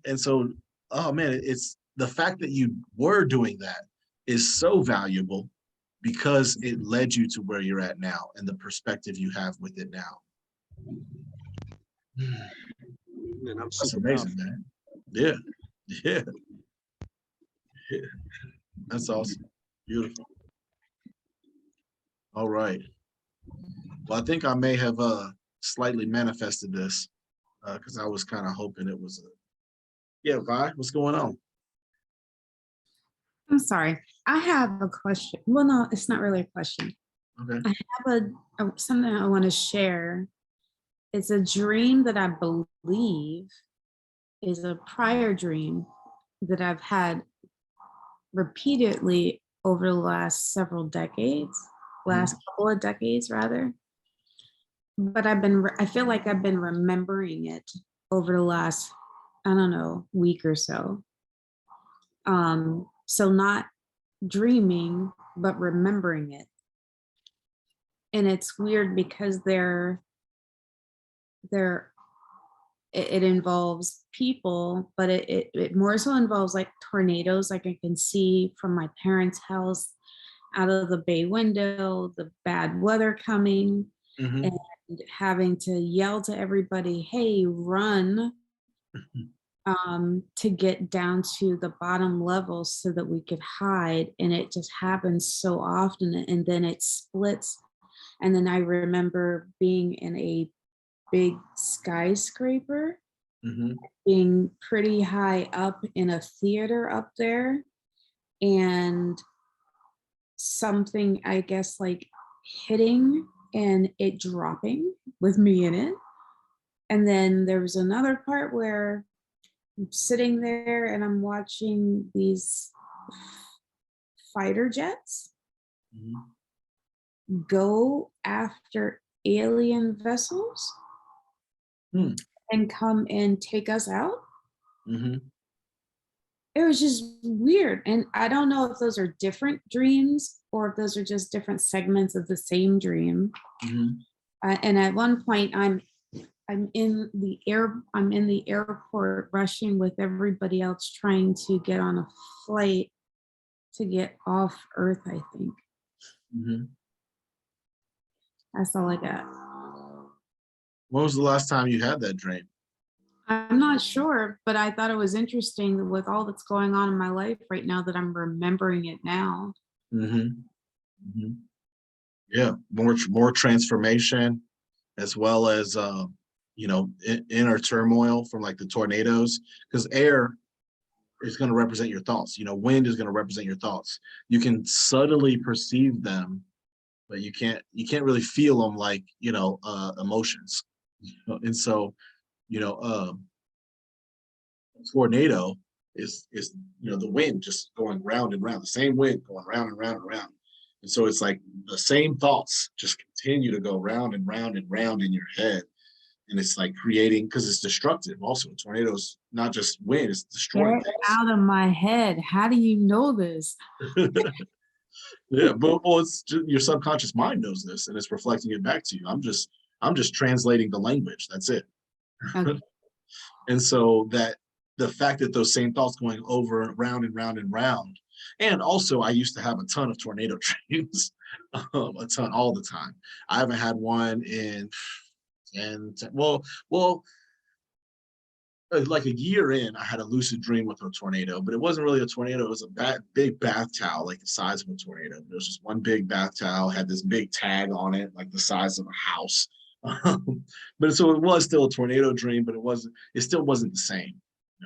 oh man, it's the fact that you were doing that is so valuable because it led you to where you're at now and the perspective you have with it now. And I'm That's super amazing, confident. man. Yeah, yeah, yeah. That's awesome. Beautiful. All right. Well, I think I may have slightly manifested this because I was kind of hoping it was a yeah, Vi, what's going on? I'm sorry. I have a question. Well, no, it's not really a question. Okay. I have something I want to share. It's a dream that I believe is a prior dream that I've had repeatedly over the last several decades, last couple of decades rather. But I feel like I've been remembering it over the last, I don't know, week or so. So not dreaming, but remembering it. And it's weird because it involves people, but it more so involves like tornadoes. Like I can see from my parents' house out of the bay window, the bad weather coming, Mm-hmm. and having to yell to everybody, hey, run, to get down to the bottom level so that we could hide. And it just happens so often. And then it splits. And then I remember being in a big skyscraper, Mm-hmm. being pretty high up in a theater up there, and something, I guess, like hitting and it dropping with me in it. And then there was another part where I'm sitting there and I'm watching these fighter jets Mm-hmm. go after alien vessels and come and take us out. Mm-hmm. It was just weird. And I don't know if those are different dreams or if those are just different segments of the same dream. Mm-hmm. And at one point I'm in the airport rushing with everybody else trying to get on a flight to get off Earth, I think. Mm-hmm. That's all I got. When was the last time you had that dream? I'm not sure, but I thought it was interesting with all that's going on in my life right now that I'm remembering it now. Mm-hmm. Mm-hmm. Yeah, more transformation, as well as inner turmoil from like the tornadoes, because air is going to represent your thoughts. Wind is going to represent your thoughts. You can subtly perceive them, but you can't really feel them like emotions. And so tornado is the wind just going round and round, the same wind going round and round and round. And so it's like the same thoughts just continue to go round and round and round in your head. And it's like creating, because it's destructive also. Tornadoes, not just wind, it's destroying Get out of my head. How do you know this? Yeah, but it's just, your subconscious mind knows this and it's reflecting it back to you. I'm just translating the language. That's it. Okay. And so that the fact that those same thoughts going over round and round and round. And also I used to have a ton of tornado dreams, a ton all the time. I haven't had one in like a year in. I had a lucid dream with a tornado, but it wasn't really a tornado. It was a big bath towel, like the size of a tornado. It was just one big bath towel, had this big tag on it, like the size of a house. But so it was still a tornado dream, but it still wasn't the same.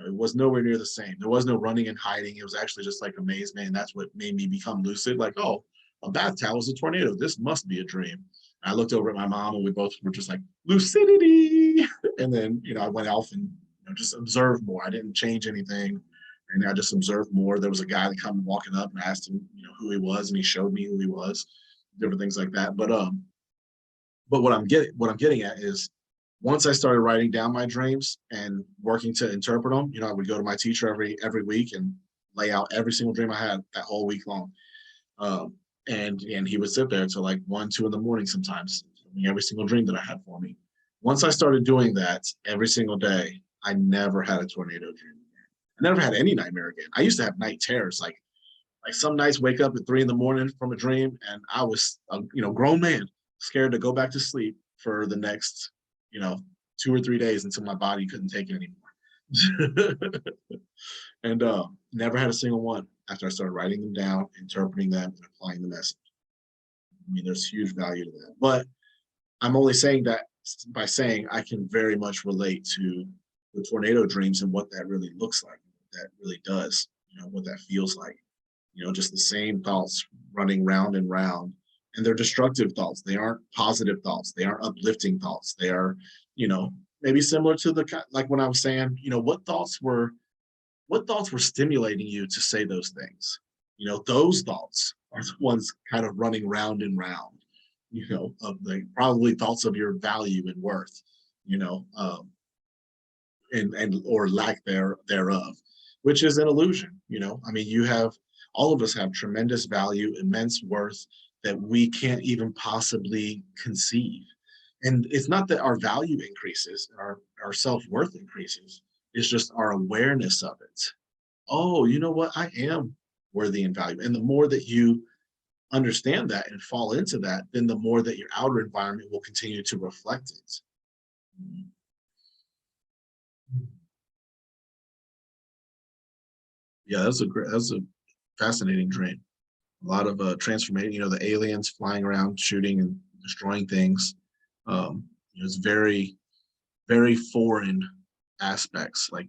It was nowhere near the same. There was no running and hiding. It was actually just like amazement. And that's what made me become lucid. Like, oh, a bath towel is a tornado. This must be a dream. And I looked over at my mom and we both were just like, lucidity. And then, I went off and just observed more. I didn't change anything And I just observed more. There was a guy that come walking up and asked him, who he was, and he showed me who he was, different things like that. But what I'm getting at is, once I started writing down my dreams and working to interpret them, I would go to my teacher every week and lay out every single dream I had that whole week long. And he would sit there until like 1, 2 in the morning sometimes, every single dream that I had for me. Once I started doing that every single day, I never had a tornado dream again. I never had any nightmare again. I used to have night terrors, like some nights wake up at 3 in the morning from a dream, and I was a grown man, scared to go back to sleep for the next 2 or 3 days until my body couldn't take it anymore. And never had a single one after I started writing them down, interpreting them, and applying the message. I mean, there's huge value to that. But I'm only saying that by saying I can very much relate to the tornado dreams and what that really looks like, what that really does, what that feels like. Just the same thoughts running round and round. And they're destructive thoughts. They aren't positive thoughts. They aren't uplifting thoughts. They are, maybe similar to like when I was saying, what thoughts were stimulating you to say those things? Those thoughts are the ones kind of running round and round, of the probably thoughts of your value and worth, and or lack thereof, which is an illusion. I mean, all of us have tremendous value, immense worth that we can't even possibly conceive. And it's not that our value increases, our self-worth increases. It's just our awareness of it. Oh, you know what? I am worthy and valuable. And the more that you understand that and fall into that, then the more that your outer environment will continue to reflect it. Yeah, that's a fascinating dream. A lot of transformation, the aliens flying around, shooting and destroying things. It's very, very foreign aspects, like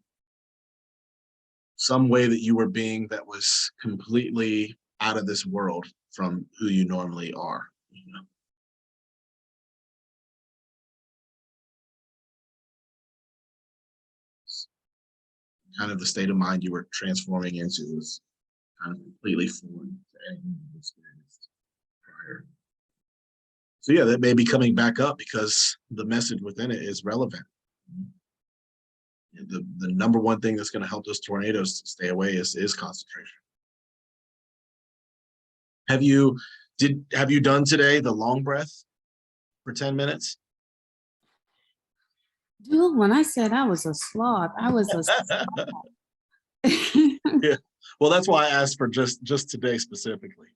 some way that you were being that was completely out of this world from who you normally are. Kind of the state of mind you were transforming into was kind of completely foreign to anything you've experienced prior. So yeah, that may be coming back up because the message within it is relevant. The number one thing that's going to help those tornadoes stay away is concentration. Have you done today the long breath for 10 minutes? Dude, when I said I was a sloth, I was a sloth. Yeah. Well, that's why I asked for just today specifically.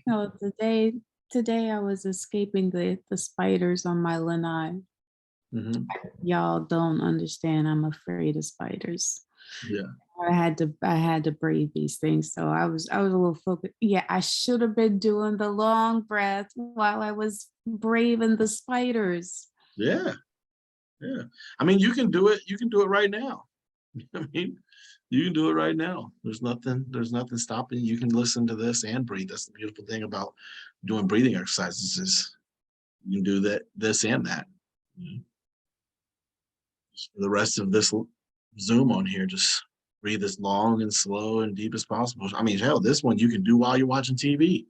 No, today I was escaping the spiders on my lanai. Mm-hmm. Y'all don't understand. I'm afraid of spiders. Yeah. I had to brave these things. So I was a little focused. Yeah, I should have been doing the long breath while I was braving the spiders. Yeah. Yeah. I mean, you can do it. You can do it right now. I mean, you can do it right now. There's nothing stopping you. You can listen to this and breathe. That's the beautiful thing about doing breathing exercises is you can do this and that. Just for the rest of this Zoom on here, just breathe as long and slow and deep as possible. I mean, hell, this one you can do while you're watching TV.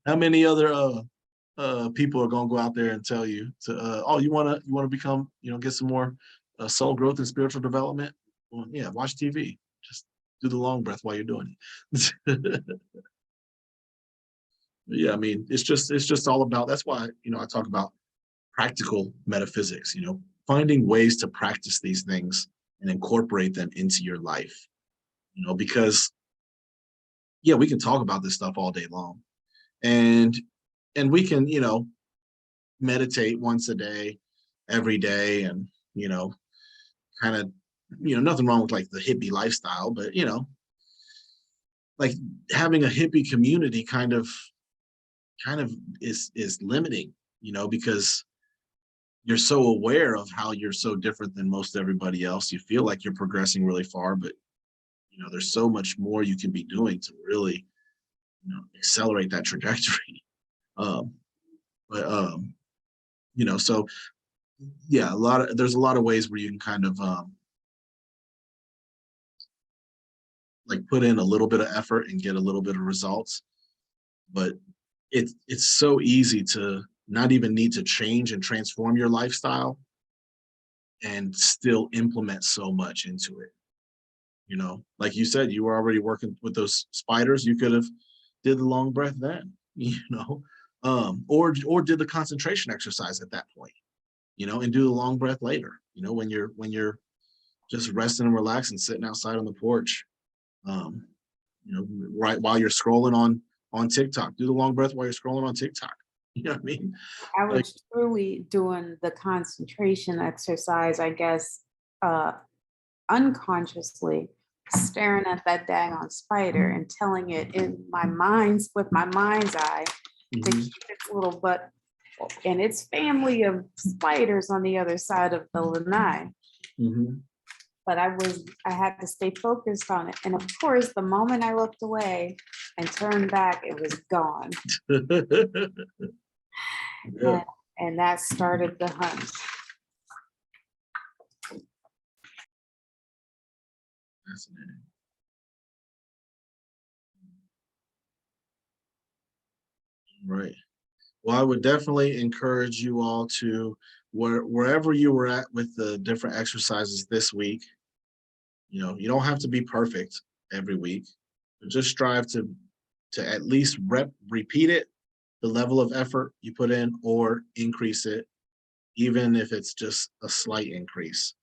How many other people are gonna go out there and tell you to you wanna become, get some more soul growth and spiritual development? Well, yeah, watch TV. Just do the long breath while you're doing it. Yeah, I mean, it's just all about, that's why, I talk about practical metaphysics, finding ways to practice these things and incorporate them into your life, because yeah, we can talk about this stuff all day long, and we can, meditate once a day, every day, and, kind of, nothing wrong with like the hippie lifestyle, but, like having a hippie community kind of is limiting, because you're so aware of how you're so different than most everybody else. You feel like you're progressing really far, but there's so much more you can be doing to really, accelerate that trajectory. So yeah, there's a lot of ways where you can kind of like put in a little bit of effort and get a little bit of results. But it's so easy to not even need to change and transform your lifestyle and still implement so much into it. You know, like you said, you were already working with those spiders. You could have did the long breath then, you know, or did the concentration exercise at that point, you know, and do the long breath later, you know, when you're just resting and relaxing, sitting outside on the porch, you know, right while you're scrolling on TikTok. Do the long breath while you're scrolling on TikTok. You know what I mean? I Like, was truly doing the concentration exercise, I guess, unconsciously staring at that daggone spider and telling it in my mind's with my mind's eye to mhm, keep its little butt and its family of spiders on the other side of the lanai. mhm. But I had to stay focused on it. And of course, the moment I looked away and turned back, it was gone. Yeah, And that started the hunt. fascinating. Right. Well, I would definitely encourage you all to wherever you were at with the different exercises this week. You know, you don't have to be perfect every week, but just strive to at least repeat it, the level of effort you put in, or increase it, even if it's just a slight increase.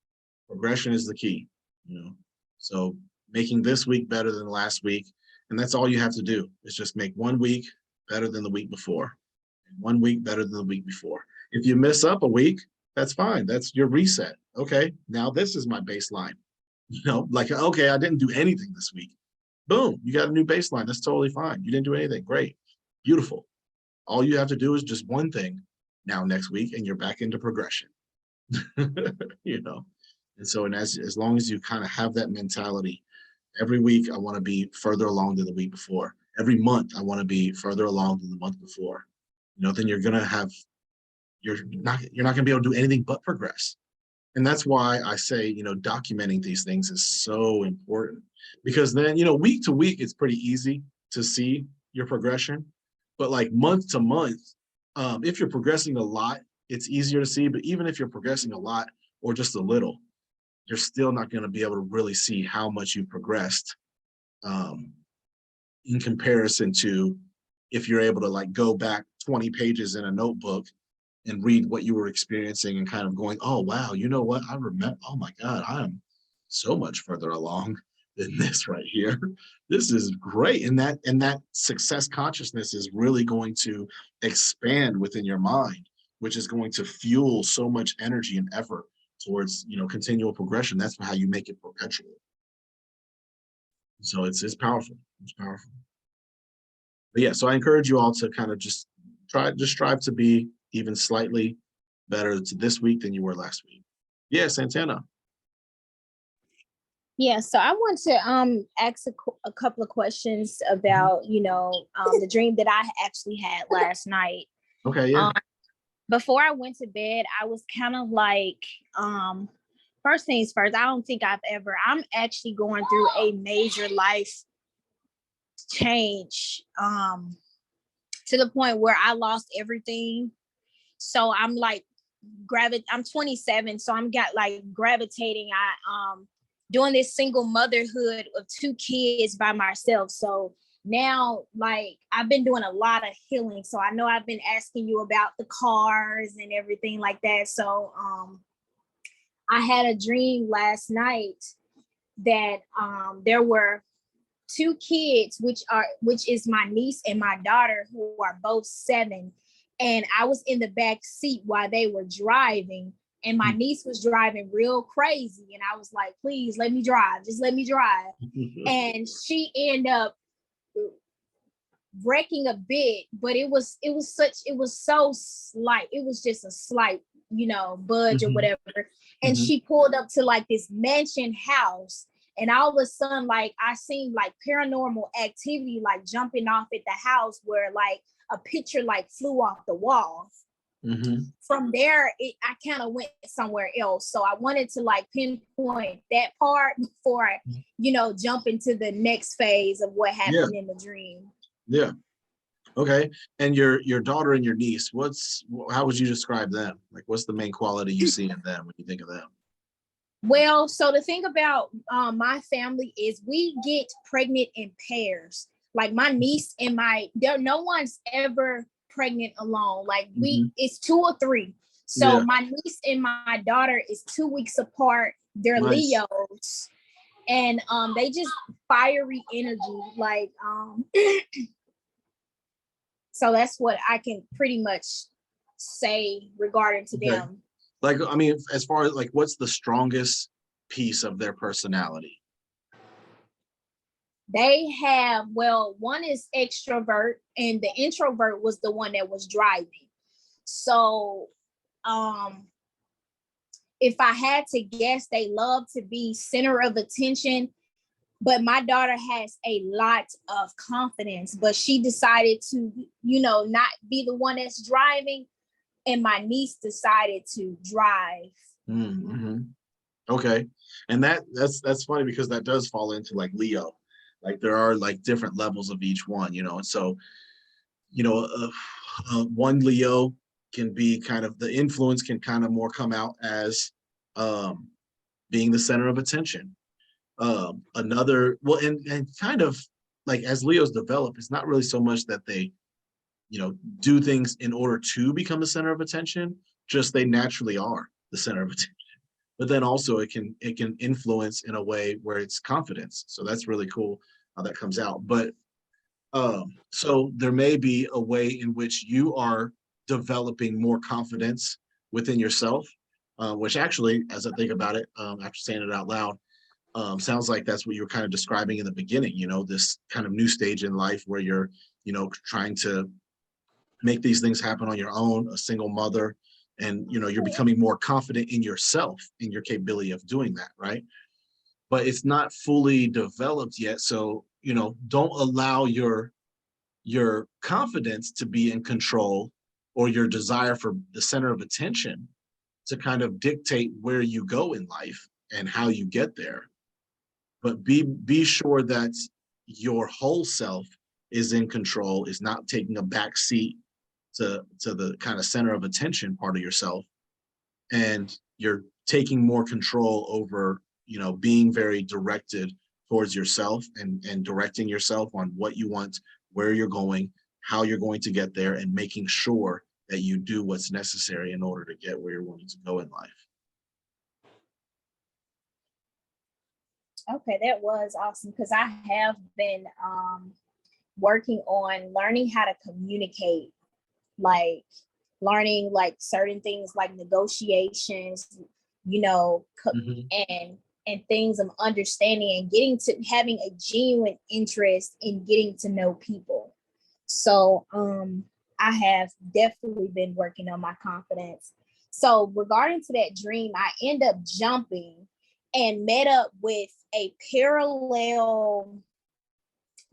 Progression is the key, you know. So making this week better than last week, and that's all you have to do is just make 1 week better than the week before, and 1 week better than the week before. If you miss up a week, that's fine. That's your reset. Okay, now this is my baseline. You know, like, okay, I didn't do anything this week. Boom, you got a new baseline. That's totally fine. You didn't do anything. Great. Beautiful. All you have to do is just one thing now next week, and you're back into progression. You know, and so, and as long as you kind of have that mentality, every week I want to be further along than the week before. Every month I want to be further along than the month before. You know, then you're not gonna be able to do anything but progress. And that's why I say, you know, documenting these things is so important, because then, you know, week to week it's pretty easy to see your progression, but like month to month, if you're progressing a lot, it's easier to see. But even if you're progressing a lot or just a little, you're still not going to be able to really see how much you've progressed, um, in comparison to if you're able to like go back 20 pages in a notebook and read what you were experiencing and kind of going, oh, wow, you know what? I remember, oh my God, I am so much further along than this right here. This is great. And that success consciousness is really going to expand within your mind, which is going to fuel so much energy and effort towards, you know, continual progression. That's how you make it perpetual. So it's powerful. It's powerful. But yeah, so I encourage you all to kind of just strive to be even slightly better this week than you were last week. Yeah, Santana. Yeah, so I want to ask a couple of questions about, you know, the dream that I actually had last night. Okay, yeah. Before I went to bed, I was kind of like, first things first, I'm actually going through a major life change, to the point where I lost everything. So I'm like, I'm 27, so I'm gravitating. Doing this single motherhood of 2 kids by myself. So now, like, I've been doing a lot of healing. So I know I've been asking you about the cars and everything like that. So I had a dream last night that there were 2 kids, which is my niece and my daughter, who are both 7. And I was in the back seat while they were driving. And my niece was driving real crazy. And I was like, please let me drive. Just let me drive. And she ended up wrecking a bit, but it was so slight. It was just a slight, you know, budge or whatever. And she pulled up to like this mansion house. And all of a sudden, like, I seen like paranormal activity, like jumping off at the house, where like a picture like flew off the wall. From there, I kind of went somewhere else. So I wanted to like pinpoint that part before I, jump into the next phase of what happened in the dream. Yeah. Okay. And your daughter and your niece, how would you describe them? Like, what's the main quality you see in them when you think of them? Well, so the thing about my family is we get pregnant in pairs. Like my niece and no one's ever pregnant alone. Like it's 2 or 3. So my niece and my daughter is 2 weeks apart. They're nice. Leos, and they just fiery energy. Like so that's what I can pretty much say regarding to them. Like, I mean, as far as like, what's the strongest piece of their personality? They have, one is extrovert, and the introvert was the one that was driving. So if I had to guess, they love to be center of attention, but my daughter has a lot of confidence, but she decided to, not be the one that's driving, and my niece decided to drive. Okay. And that's funny because that does fall into like Leo. Like there are like different levels of each one, and so, one Leo can be kind of, the influence can kind of more come out as being the center of attention. Another, and kind of like as Leos develop, it's not really so much that they, do things in order to become the center of attention, just they naturally are the center of attention. But then also it can influence in a way where it's confidence. So that's really cool how that comes out. But so there may be a way in which you are developing more confidence within yourself, which actually, as I think about it, after saying it out loud, sounds like that's what you were kind of describing in the beginning, this kind of new stage in life where you're, trying to make these things happen on your own, a single mother, and you're becoming more confident in yourself, in your capability of doing that, right? But it's not fully developed yet. So, don't allow your confidence to be in control, or your desire for the center of attention to kind of dictate where you go in life and how you get there. But be sure that your whole self is in control, is not taking a back seat to the kind of center of attention part of yourself, and you're taking more control over, being very directed towards yourself and directing yourself on what you want, where you're going, how you're going to get there, and making sure that you do what's necessary in order to get where you're wanting to go in life. Okay, that was awesome, because I have been working on learning how to communicate, like learning like certain things like negotiations, and things of understanding, and getting to having a genuine interest in getting to know people. So I have definitely been working on my confidence. So regarding to that dream, I end up jumping and met up with a parallel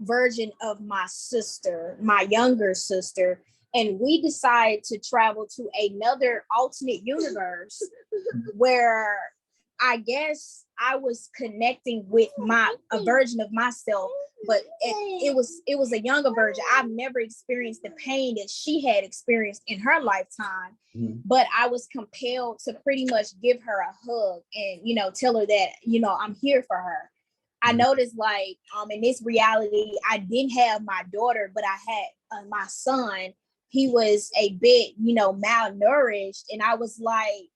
version of my sister, my younger sister, and we decided to travel to another alternate universe where I guess I was connecting with a version of myself, but it was a younger version. I've never experienced the pain that she had experienced in her lifetime, but I was compelled to pretty much give her a hug and, tell her that, I'm here for her. I noticed like, in this reality, I didn't have my daughter, but I had my son. He was a bit, malnourished. And I was like,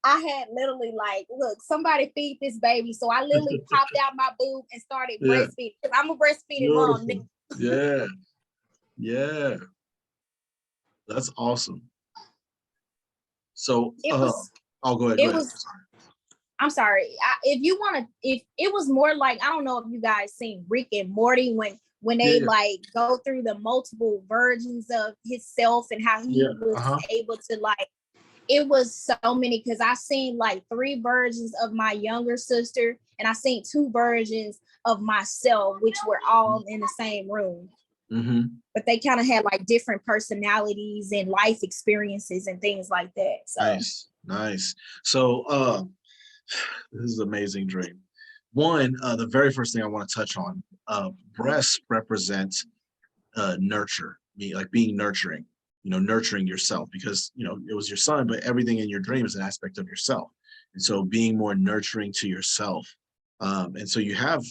I had literally like, look, somebody feed this baby. So I literally popped out my boob and started breastfeeding. I'm a breastfeeding mom. Yeah. Yeah. That's awesome. So I'll go ahead. I'm sorry. If you want to, if it was more like, I don't know if you guys seen Rick and Morty when they like go through the multiple versions of himself and how he was able to like, it was so many, because I seen like 3 versions of my younger sister, and I seen 2 versions of myself, which were all in the same room. but they kind of had like different personalities and life experiences and things like that. So Nice. So this is an amazing dream. One, the very first thing I want to touch on, breasts represent nurture, like being nurturing, nurturing yourself, because it was your son, but everything in your dream is an aspect of yourself. And so being more nurturing to yourself. And so you have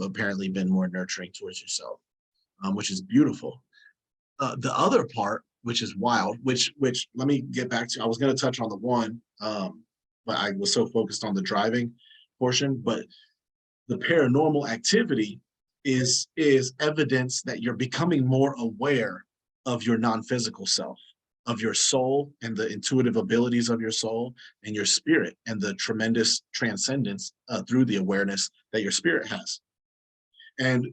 apparently been more nurturing towards yourself, which is beautiful. The other part, which is wild, which let me get back to, I was going to touch on the one, but I was so focused on the driving portion, but the paranormal activity is evidence that you're becoming more aware of your non-physical self, of your soul and the intuitive abilities of your soul and your spirit, and the tremendous transcendence through the awareness that your spirit has. And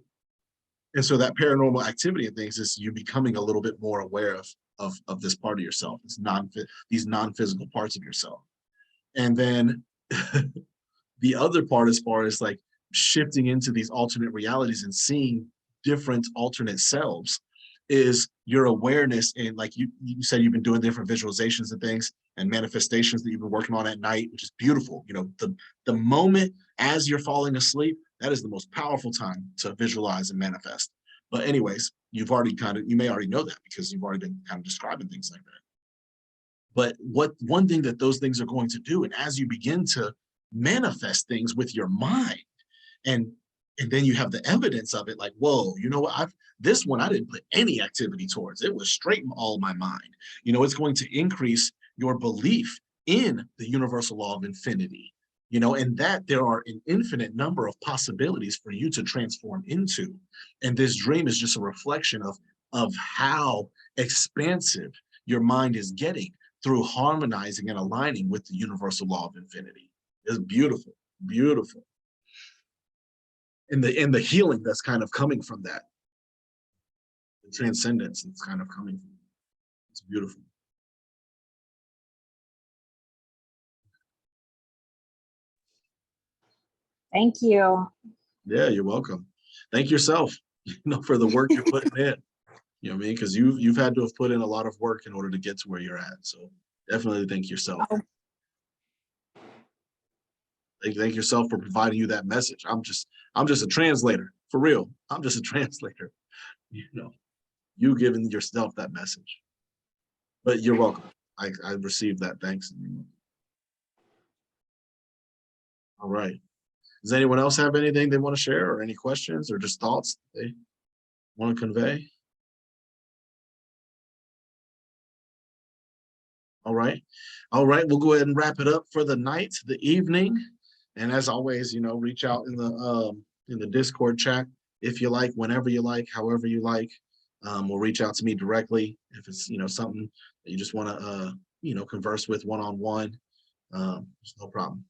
so that paranormal activity and things is you becoming a little bit more aware of this part of yourself, these non-physical parts of yourself. And then the other part, as far as like shifting into these alternate realities and seeing different alternate selves, is your awareness. And like you said, you've been doing different visualizations and things and manifestations that you've been working on at night, which is beautiful. The moment as you're falling asleep, that is the most powerful time to visualize and manifest. But anyways, you may already know that because you've already been kind of describing things like that. But one thing that those things are going to do, and as you begin to manifest things with your mind, and then you have the evidence of it, like, whoa, you know what, this one I didn't put any activity towards. It was straight in all my mind. It's going to increase your belief in the universal law of infinity, and that there are an infinite number of possibilities for you to transform into. And this dream is just a reflection of how expansive your mind is getting through harmonizing and aligning with the universal law of infinity. It's beautiful, beautiful. And the healing that's kind of coming from that, the transcendence that's kind of coming from it. It's beautiful. thank you. Yeah, you're welcome. Thank yourself, for the work you're putting in. You know what I mean? Because you've had to have put in a lot of work in order to get to where you're at. So definitely thank yourself. Oh. Thank yourself for providing you that message. I'm just a translator, for real. I'm just a translator. You giving yourself that message. But you're welcome. I received that. Thanks. All right. Does anyone else have anything they want to share, or any questions, or just thoughts they want to convey? All right. We'll go ahead and wrap it up for the night, the evening. And as always, reach out in the Discord chat if you like, whenever you like, however you like. Or reach out to me directly if it's something that you just want to converse with one-on-one. There's no problem.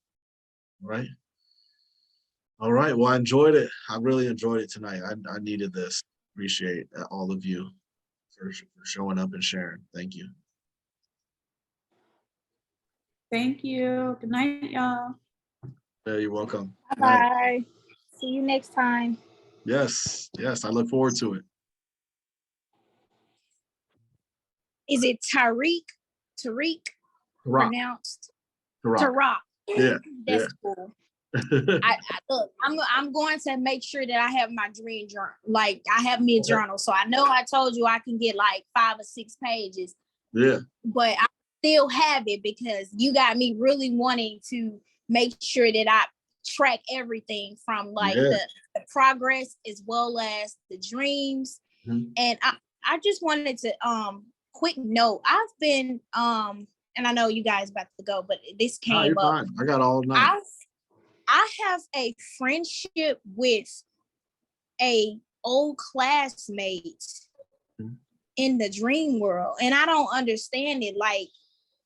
All right. Well, I enjoyed it. I really enjoyed it tonight. I needed this. Appreciate all of you for showing up and sharing. Thank you. Thank you. Good night, y'all. Yeah, you're welcome. Bye. See you next time. Yes. I look forward to it. Is it Tarik? Tarik? Pronounced? Tarak. Yeah. That's cool. I look, I'm going to make sure that I have my dream journal. Like, I have me a journal. So I know I told you I can get like 5 or 6 pages. Yeah. But I still have it because you got me really wanting to make sure that I track everything from like the progress as well as the dreams. Mm-hmm. And I just wanted to quick note. I've been and I know you guys about to go, but this came up. Fine. I got all night. I have a friendship with a old classmate in the dream world, and I don't understand it like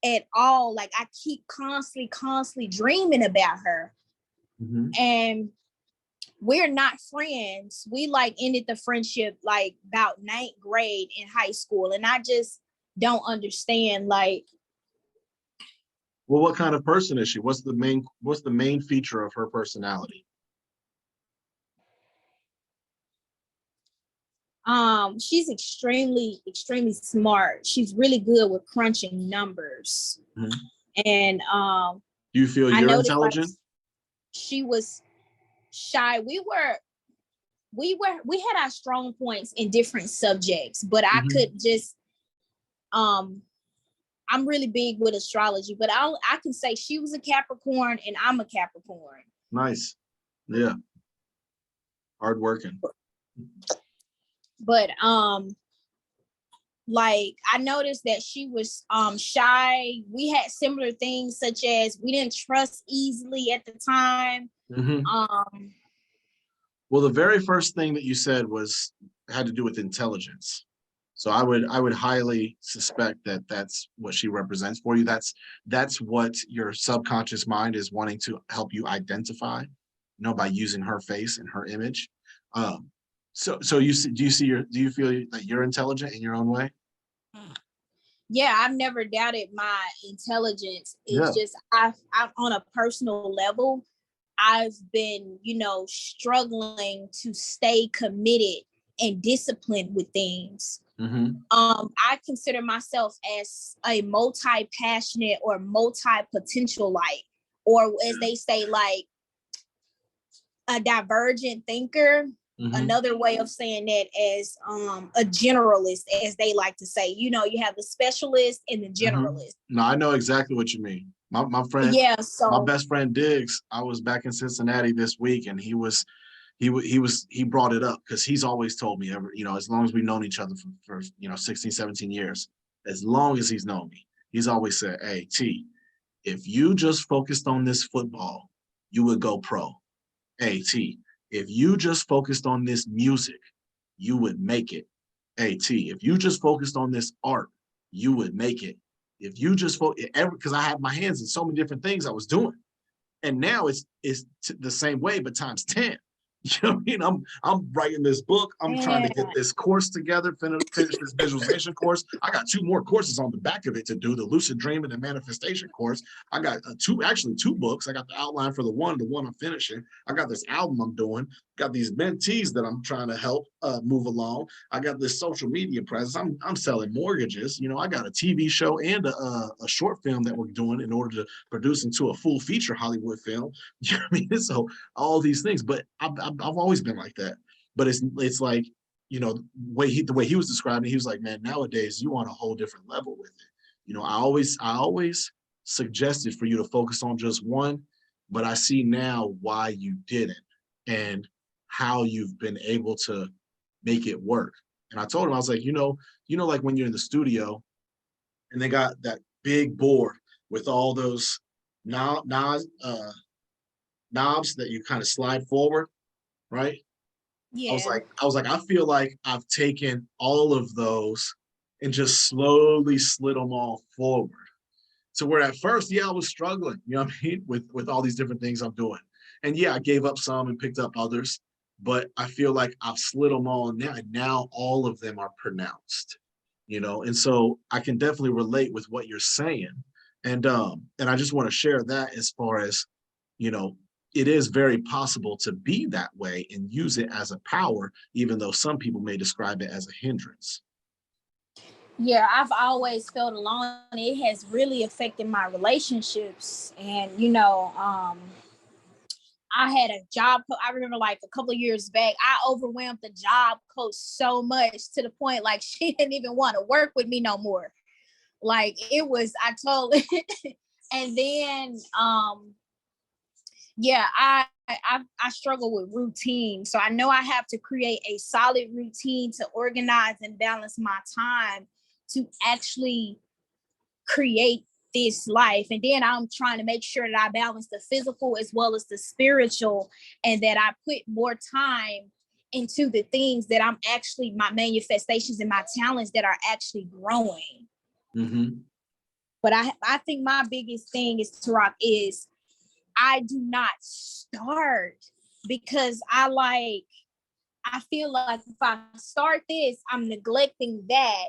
at all. Like, I keep constantly dreaming about her. Mm-hmm. And we're not friends. We like ended the friendship like about 9th grade in high school, and I just don't understand like. Well, what kind of person is she? What's the main feature of her personality? She's extremely smart. She's really good with crunching numbers. Mhm. And Do you feel I you're noticed like intelligent? she was shy. We had our strong points in different subjects, but I Mhm. could just I'm really big with astrology, but I can say she was a Capricorn and I'm a Capricorn. Nice. Yeah. Hard working. But like I noticed that she was shy. We had similar things such as we didn't trust easily at the time. Mhm. Well, the very first thing that you said had to do with intelligence. So I would highly suspect that that's what she represents for you. That's what your subconscious mind is wanting to help you identify, by using her face and her image. So do you feel that you're intelligent in your own way? Yeah, I've never doubted my intelligence. Yeah. It's just I'm on a personal level, I've been, struggling to stay committed and disciplined with things. Mm-hmm. I consider myself as a multi-passionate or multi-potential, or as they say, like a divergent thinker. Mm-hmm. Another way of saying that is a generalist, as they like to say. You have the specialist and the generalist. No, I know exactly what you mean. My friend, Yeah. So my best friend Diggs, I was back in Cincinnati this week, and he brought it up because he's always told me, as long as we've known each other for 16, 17 years, as long as he's known me, he's always said, "Hey, T, if you just focused on this football, you would go pro. Hey, T, if you just focused on this music, you would make it. Hey, T, if you just focused on this art, you would make it. If you just because I had my hands in so many different things I was doing, and now it's the same way but times 10. You know what I mean? I'm writing this book. I'm trying to get this course together, finish this visualization course. I got 2 more courses on the back of it to do, the lucid dreaming and manifestation course. I got 2 books. I got the outline for the one I'm finishing. I got this album I'm doing. Got these mentees that I'm trying to help move along. I got this social media presence. I'm selling mortgages. I got a TV show and a short film that we're doing in order to produce into a full feature Hollywood film. You know what I mean? So all these things, but I've always been like that. But it's like, the way he was describing it, he was like, man, nowadays you on a whole different level with it. I always suggested for you to focus on just one, but I see now why you didn't and how you've been able to make it work. And I told him, I was like, like when you're in the studio and they got that big board with all those knobs that you kind of slide forward, right? yeah. I was like, I feel like I've taken all of those and just slowly slid them all forward. So where at first, I was struggling, you know what I mean, with all these different things I'm doing. And I gave up some and picked up others, but I feel like I've slid them all now, and now all of them are pronounced, and so I can definitely relate with what you're saying. And I just want to share that as far as, it is very possible to be that way and use it as a power, even though some people may describe it as a hindrance. Yeah, I've always felt alone. It has really affected my relationships. And, I had a job. I remember like a couple of years back, I overwhelmed the job coach so much to the point like she didn't even want to work with me no more. Like it was, I told and then I struggle with routine. So I know I have to create a solid routine to organize and balance my time to actually create this life. And then I'm trying to make sure that I balance the physical as well as the spiritual, and that I put more time into the things that I'm actually, my manifestations and my talents that are actually growing. Mm-hmm. But I think my biggest thing is, Tarak, is I do not start because I feel like if I start this, I'm neglecting that.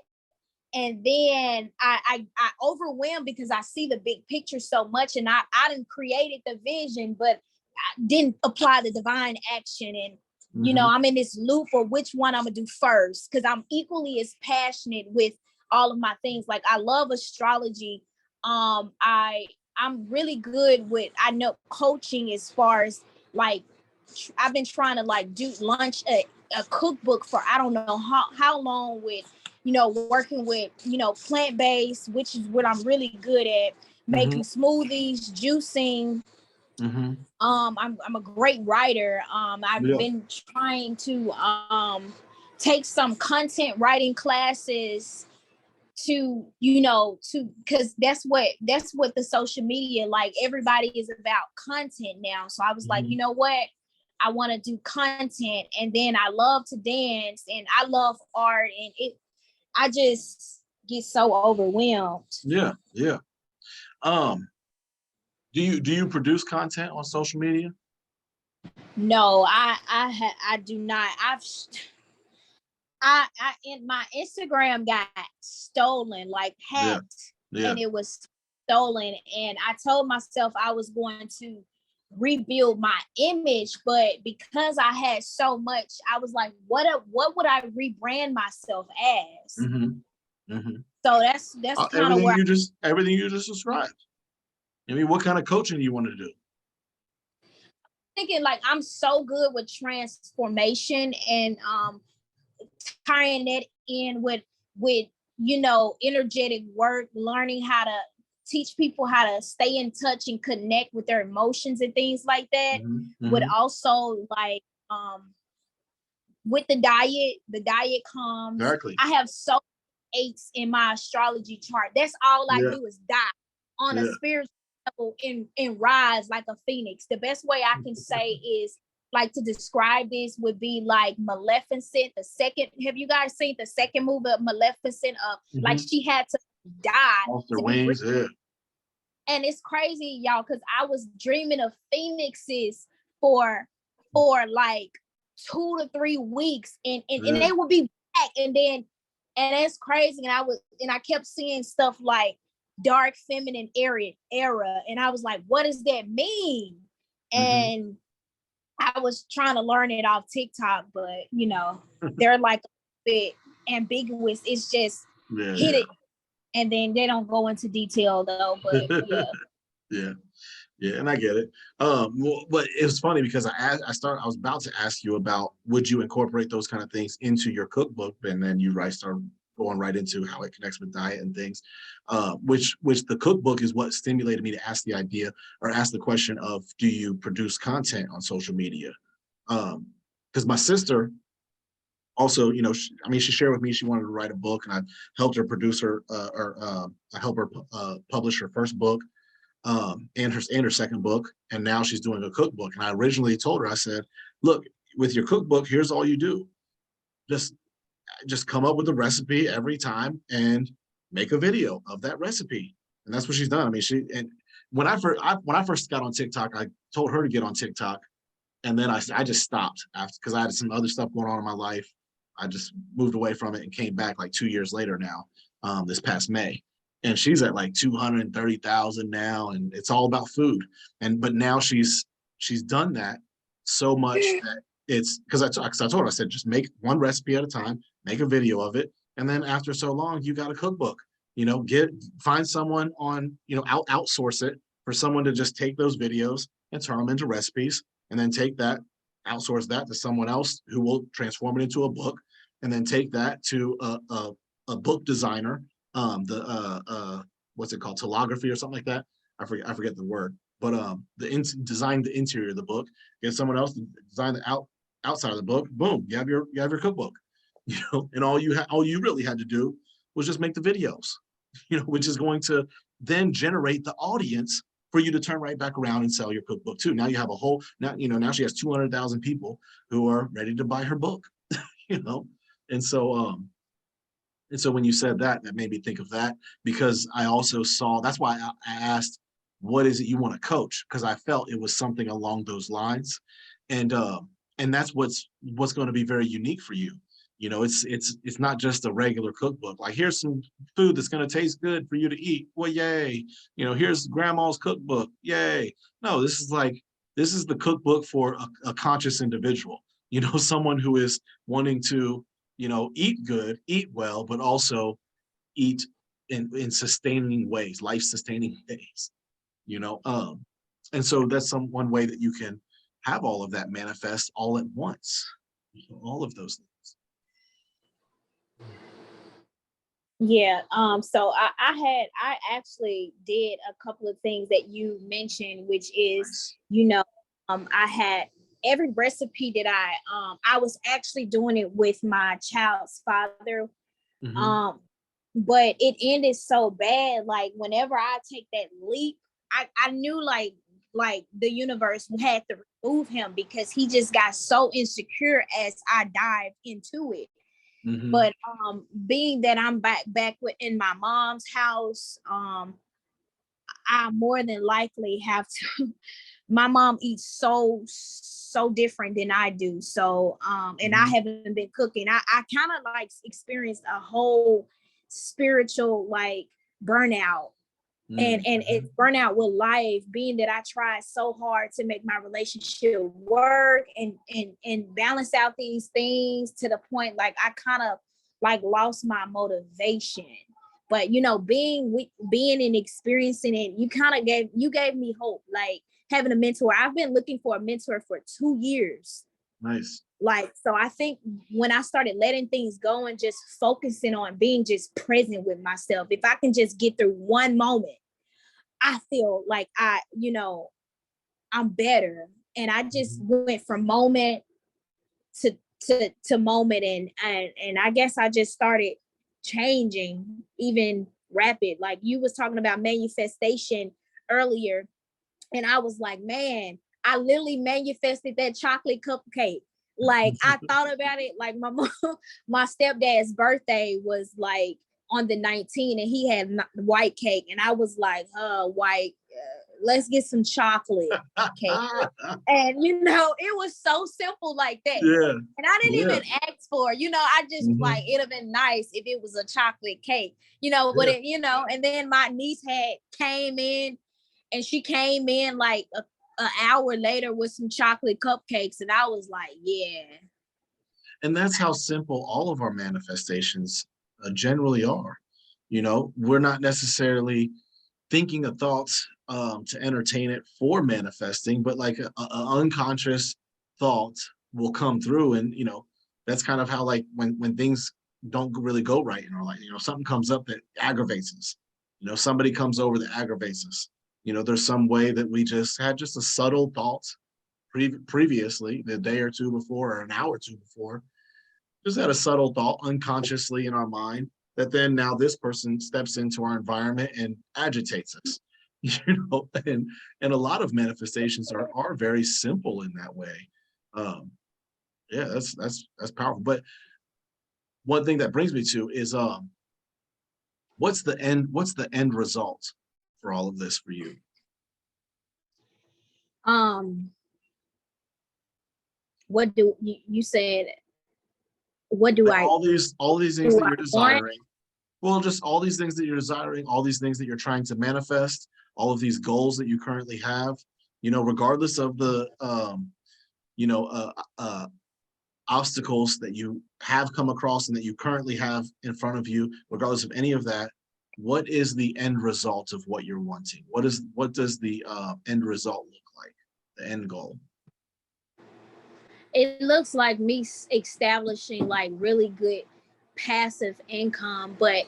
And then I overwhelmed because I see the big picture so much, and I didn't created the vision, but I didn't apply the divine action. And You know, I'm in this loop for which one I'm gonna do first, because I'm equally as passionate with all of my things. Like I love astrology. I'm really good with, I know, coaching, as far as like I've been trying to like launch a cookbook for I don't know how long, with, you know, working with, you know, plant-based, which is what I'm really good at, making smoothies, juicing. I'm a great writer. I've been trying to take some content writing classes to, you know, to, because that's what the social media, like everybody is about content now. So I was like, you know what, I want to do content, and then I love to dance and I love art, and I just get so overwhelmed. Yeah. Do you produce content on social media? No, I do not. I in my Instagram got stolen, like hacked, and it was stolen. And I told myself I was going to rebuild my image, but because I had so much, I was like, what would I rebrand myself as? So that's kind of where everything you just described. I mean, what kind of coaching do you want to do? Thinking like I'm so good with transformation and tying that in with you know, energetic work, learning how to teach people how to stay in touch and connect with their emotions and things like that. But also like with the diet comes. Exactly. I have so 8s in my astrology chart. That's all I do is die on a spiritual level and rise like a phoenix. The best way I can say is, like, to describe this would be like Maleficent, the second. Have you guys seen the second movie of Maleficent? Like she had to die off their wings. And it's crazy, y'all, because I was dreaming of phoenixes for like 2 to 3 weeks, and they would be back, and it's crazy. And I kept seeing stuff like dark feminine era, and I was like, what does that mean? And I was trying to learn it off TikTok, but you know, they're like a bit ambiguous. It's just hit it, and then they don't go into detail though. But yeah, and I get it. But it was funny because I was about to ask you about, would you incorporate those kind of things into your cookbook, and then you started going right into how it connects with diet and things, which the cookbook is what stimulated me to ask the idea, or ask the question of, do you produce content on social media? Because my sister also, you know, she shared with me she wanted to write a book, and I helped her produce her, I helped her publish her first book, and her second book, and now she's doing a cookbook. And I originally told her, I said, look, with your cookbook, here's all you do. Just come up with a recipe every time and make a video of that recipe. And that's what she's done. I mean, when I first got on TikTok, I told her to get on TikTok, and then I just stopped after, because I had some other stuff going on in my life. I just moved away from it and came back like 2 years later now, this past May. And she's at like 230,000 now, and it's all about food. But now she's done that so much that it's, because I told her, I said, just make one recipe at a time, make a video of it, and then after so long, you got a cookbook. You know, find someone on, you know, outsource it for someone to just take those videos and turn them into recipes, and then outsource that to someone else who will transform it into a book, and then take that to a book designer. What's it called, telegraphy or something like that, I forget the word, but design the interior of the book, get someone else to design the outside of the book. Boom, you have your cookbook. You know, and all you really had to do was just make the videos, you know, which is going to then generate the audience for you to turn right back around and sell your cookbook too. Now you have now she has 200,000 people who are ready to buy her book. You know, and so when you said that made me think of that, because I also saw, that's why I asked, what is it you want to coach? Because I felt it was something along those lines. And that's what's going to be very unique for you. You know, it's not just a regular cookbook. Like, here's some food that's going to taste good for you to eat. Well, yay. You know, here's grandma's cookbook. Yay. No, this is the cookbook for a conscious individual. You know, someone who is wanting to, you know, eat good, eat well, but also eat in sustaining ways, life sustaining ways, you know. And so that's one way that you can have all of that manifest all at once, you know, all of those things. Yeah. So I actually did a couple of things that you mentioned, which is, you know, I had every recipe that I was actually doing it with my child's father. Mhm. But it ended so bad. Like whenever I take that leap, I knew like the universe had to remove him because he just got so insecure as I dived into it. Mhm. But being that I'm back in my mom's house, I more than likely have to my mom eats so different than I do. So and I haven't been cooking. I kind of like experienced a whole spiritual like burnout and it's burnout with life, being that I tried so hard to make my relationship work and balance out these things to the point like I kind of like lost my motivation. But you know, being and experiencing it, you kind of gave me hope, like having a mentor. I've been looking for a mentor for 2 years. Nice. Like, so I think when I started letting things go and just focusing on being just present with myself, if I can just get through one moment, I feel like you know, I'm better. And I just went from moment to moment, and I guess I just started changing even rapid. Like you was talking about manifestation earlier, and I was like, man, I literally manifested that chocolate cupcake. Like I thought about it, like my mom, my stepdad's birthday was like on the 19th, and he had white cake, and I was like, white, let's get some chocolate cake. And you know, it was so simple like that. Yeah. And I didn't Yeah. even ask for, you know, I just like, it'd have been nice if it was a chocolate cake, you know, but it, you know, and then my niece came in, and she came in like an hour later with some chocolate cupcakes, and I was like, yeah. And that's how simple all of our manifestations generally are. You know, we're not necessarily thinking of thoughts to entertain it for manifesting, but like a unconscious thought will come through. And, you know, that's kind of how like when things don't really go right in our life, you know, something comes up that aggravates us. You know, somebody comes over that aggravates us. You know, there's some way that we just had just a subtle thought previously, the day or two before, or an hour or two before, just had a subtle thought unconsciously in our mind that then now this person steps into our environment and agitates us. You know, and a lot of manifestations are very simple in that way. Yeah, that's powerful. But one thing that brings me to is what's the end result for all of this for you? What do you said, what do Like I all these things do that I you're want? desiring. Well, just all these things that you're desiring, all these things that you're trying to manifest, all of these goals that you currently have, you know, regardless of the you know, obstacles that you have come across and that you currently have in front of you, regardless of any of that, what is the end result of what you're wanting? What does the end result look like? The end goal? It looks like me establishing like really good passive income, but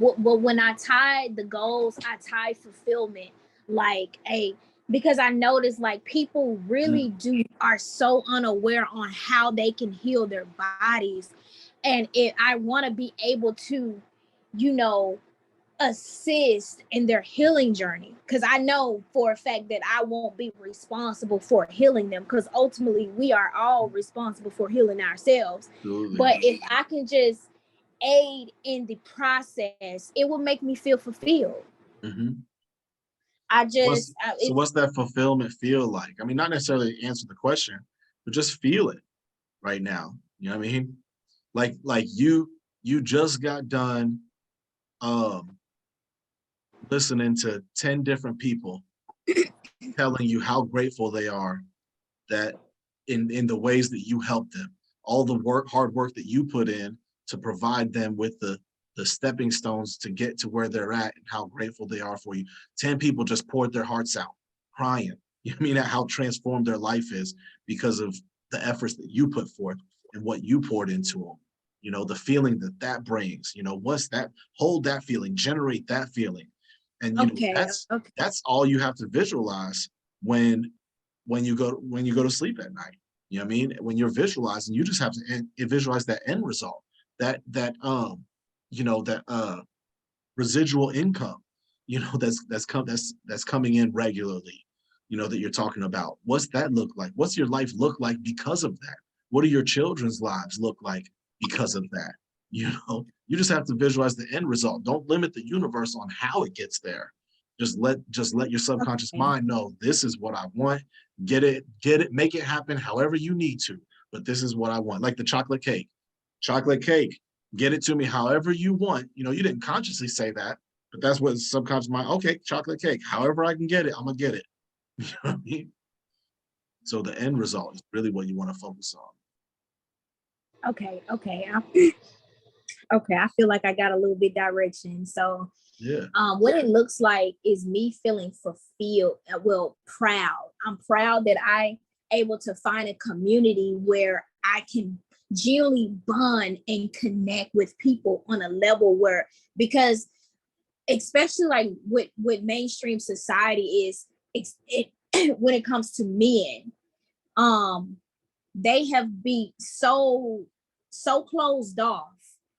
but when I tie the goals, I tie fulfillment, like a because I notice like people really are so unaware on how they can heal their bodies, and I want to be able to, you know, assist in their healing journey, because I know for a fact that I won't be responsible for healing them, because ultimately we are all responsible for healing ourselves. Absolutely. But if I can just aid in the process, it will make me feel fulfilled. Mm-hmm. So It's what's that fulfillment feel like? I mean, not necessarily answer the question, but just feel it right now. You know what I mean? Like you just got done listening to 10 different people telling you how grateful they are that in the ways that you help them, all the hard work that you put in to provide them with the stepping stones to get to where they're at and how grateful they are for you. 10 people just poured their hearts out, crying. You know what I mean? How transformed their life is because of the efforts that you put forth and what you poured into them. You know, the feeling that that brings, you know, what's that, hold that feeling, generate that feeling. And you know, that's all you have to visualize when you go to sleep at night. You know what I mean? When you're visualizing, you just have to visualize that end result, that you know, that residual income, you know, that's coming in regularly, you know, that you're talking about. What's that look like? What's your life look like because of that? What do your children's lives look like because of that? You know, you just have to visualize the end result. Don't limit the universe on how it gets there. Just let your subconscious mind know, this is what I want. Get it, make it happen however you need to. But this is what I want. Like the chocolate cake. Get it to me however you want. You know, you didn't consciously say that, but that's what subconscious mind, okay, chocolate cake. However I can get it, I'm gonna get it. You know what I mean? So the end result is really what you want to focus on. Okay. Okay, I feel like I got a little bit direction. So yeah, what it looks like is me feeling fulfilled, well, proud. I'm proud that I able to find a community where I can genuinely bond and connect with people on a level where, because especially like with mainstream society is when it comes to men, they have been so closed off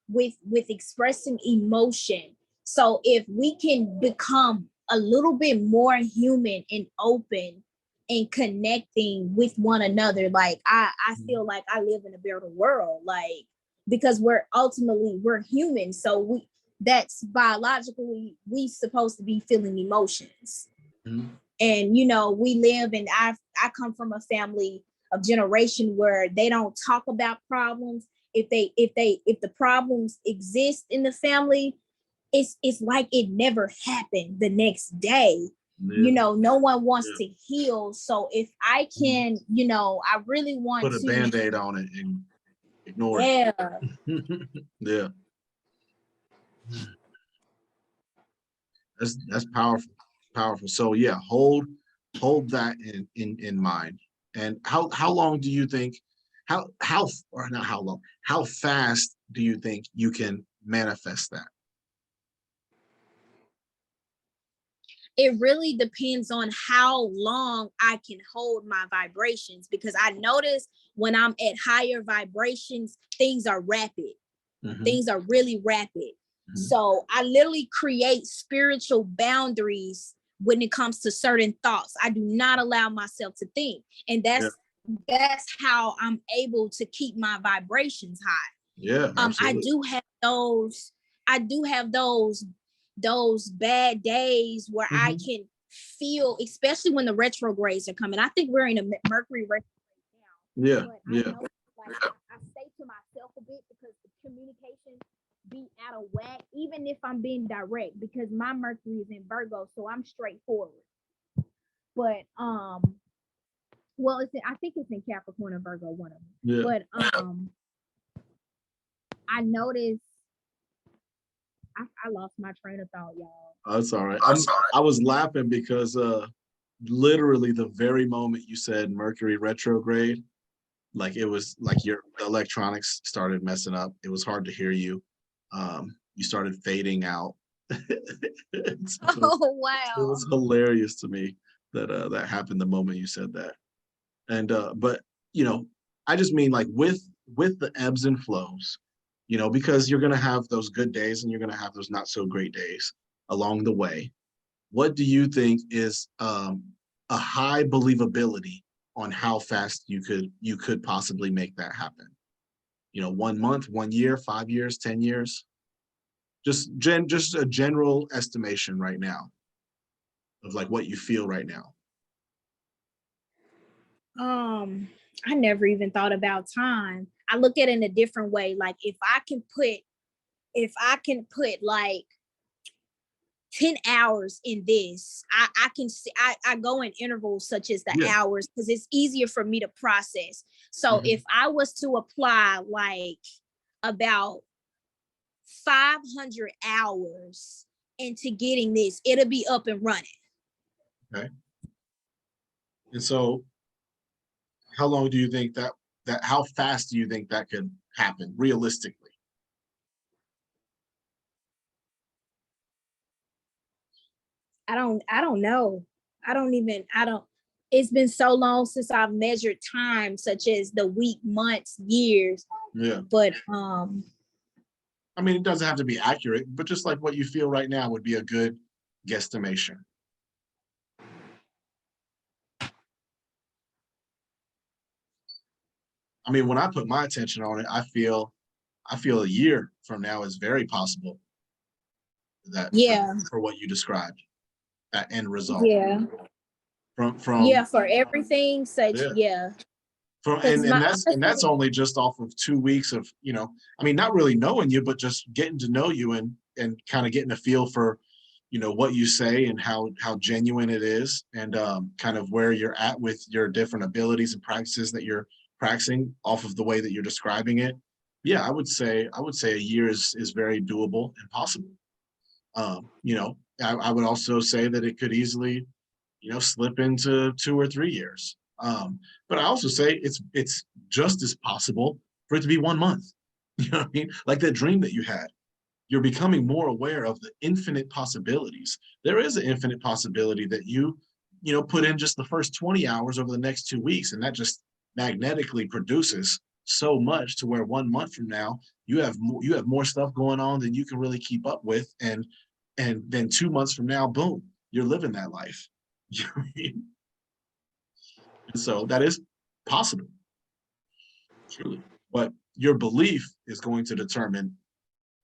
with expressing emotion. So if we can become a little bit more human and open and connecting with one another, like I feel like I live in a better world, like, because we're human. So that's biologically we supposed to be feeling emotions. mm-hmm. And you know, we live, and I come from a family of generation where they don't talk about problems. If the problems exist in the family, it's like it never happened the next day. Yeah. You know, no one wants to heal. So if I can, you know, I really want put a to band-aid on it and ignore it. Yeah. That's powerful. So yeah, hold that in mind. And how long do you think, how or not how long, how fast do you think you can manifest that? It really depends on how long I can hold my vibrations, because I notice when I'm at higher vibrations, things are rapid. Mm-hmm. Things are really rapid. Mm-hmm. So I literally create spiritual boundaries when it comes to certain thoughts. I do not allow myself to think. And that's how I'm able to keep my vibrations high. Yeah, absolutely. I do have those bad days where I can feel, especially when the retrogrades are coming. I think we're in a Mercury retrograde now. Yeah, yeah. I know, like, I say to myself a bit because the communication be out of whack, even if I'm being direct, because my Mercury is in Virgo, so I'm straightforward. But well, I think it's in Capricorn and Virgo, one of them. Yeah. But I noticed. I lost my train of thought, y'all. That's all right. I was laughing because literally the very moment you said Mercury retrograde, like it was like your electronics started messing up. It was hard to hear you. You started fading out. Oh wow! It was hilarious to me that that happened the moment you said that. And but you know, I just mean like with the ebbs and flows, you know, because you're gonna have those good days and you're gonna have those not so great days along the way. What do you think is a high believability on how fast you could possibly make that happen? You know, 1 month, 1 year, 5 years, 10 years? Just a general estimation right now of like what you feel right now. I never even thought about time. I look at it in a different way. Like if I can put like 10 hours in this. I can see, I go in intervals such as the hours because it's easier for me to process. So if I was to apply like about 500 hours into getting this, it'll be up and running. Okay. And so how long do you think that how fast do you think that could happen realistically? I don't know. It's been so long since I've measured time, such as the week, months, years. Yeah. But I mean, it doesn't have to be accurate, but just like what you feel right now would be a good guesstimation. I mean, when I put my attention on it, I feel a year from now is very possible. That for what you described, that end result. Yeah. From for everything such From and that's only just off of 2 weeks of, you know, I mean, not really knowing you, but just getting to know you and kind of getting a feel for, you know, what you say and how genuine it is, and kind of where you're at with your different abilities and practices that you're practicing off of the way that you're describing it. Yeah, I would say a year is very doable and possible. You know, I would also say that it could easily, you know, slip into 2 or 3 years. But I also say it's just as possible for it to be 1 month. You know what I mean? Like that dream that you had. You're becoming more aware of the infinite possibilities. There is an infinite possibility that you know, put in just the first 20 hours over the next 2 weeks, and that just magnetically produces so much to where 1 month from now you have more stuff going on than you can really keep up with, and then 2 months from now, boom, you're living that life. You know what I mean? And so that is possible, truly. But your belief is going to determine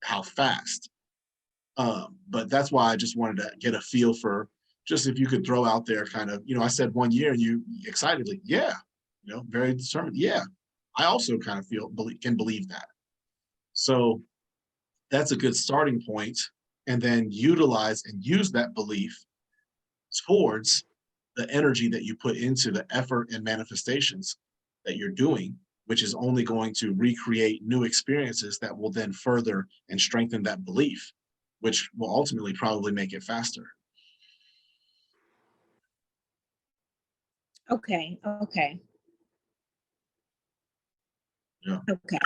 how fast. But that's why I just wanted to get a feel for, just if you could throw out there kind of, you know, I said 1 year and you excitedly, yeah, you know, very determined. Yeah, I also kind of can believe that. So that's a good starting point, and then utilize and use that belief towards the energy that you put into the effort and manifestations that you're doing, which is only going to recreate new experiences that will then further and strengthen that belief, which will ultimately probably make it faster. Okay. Yeah. Okay.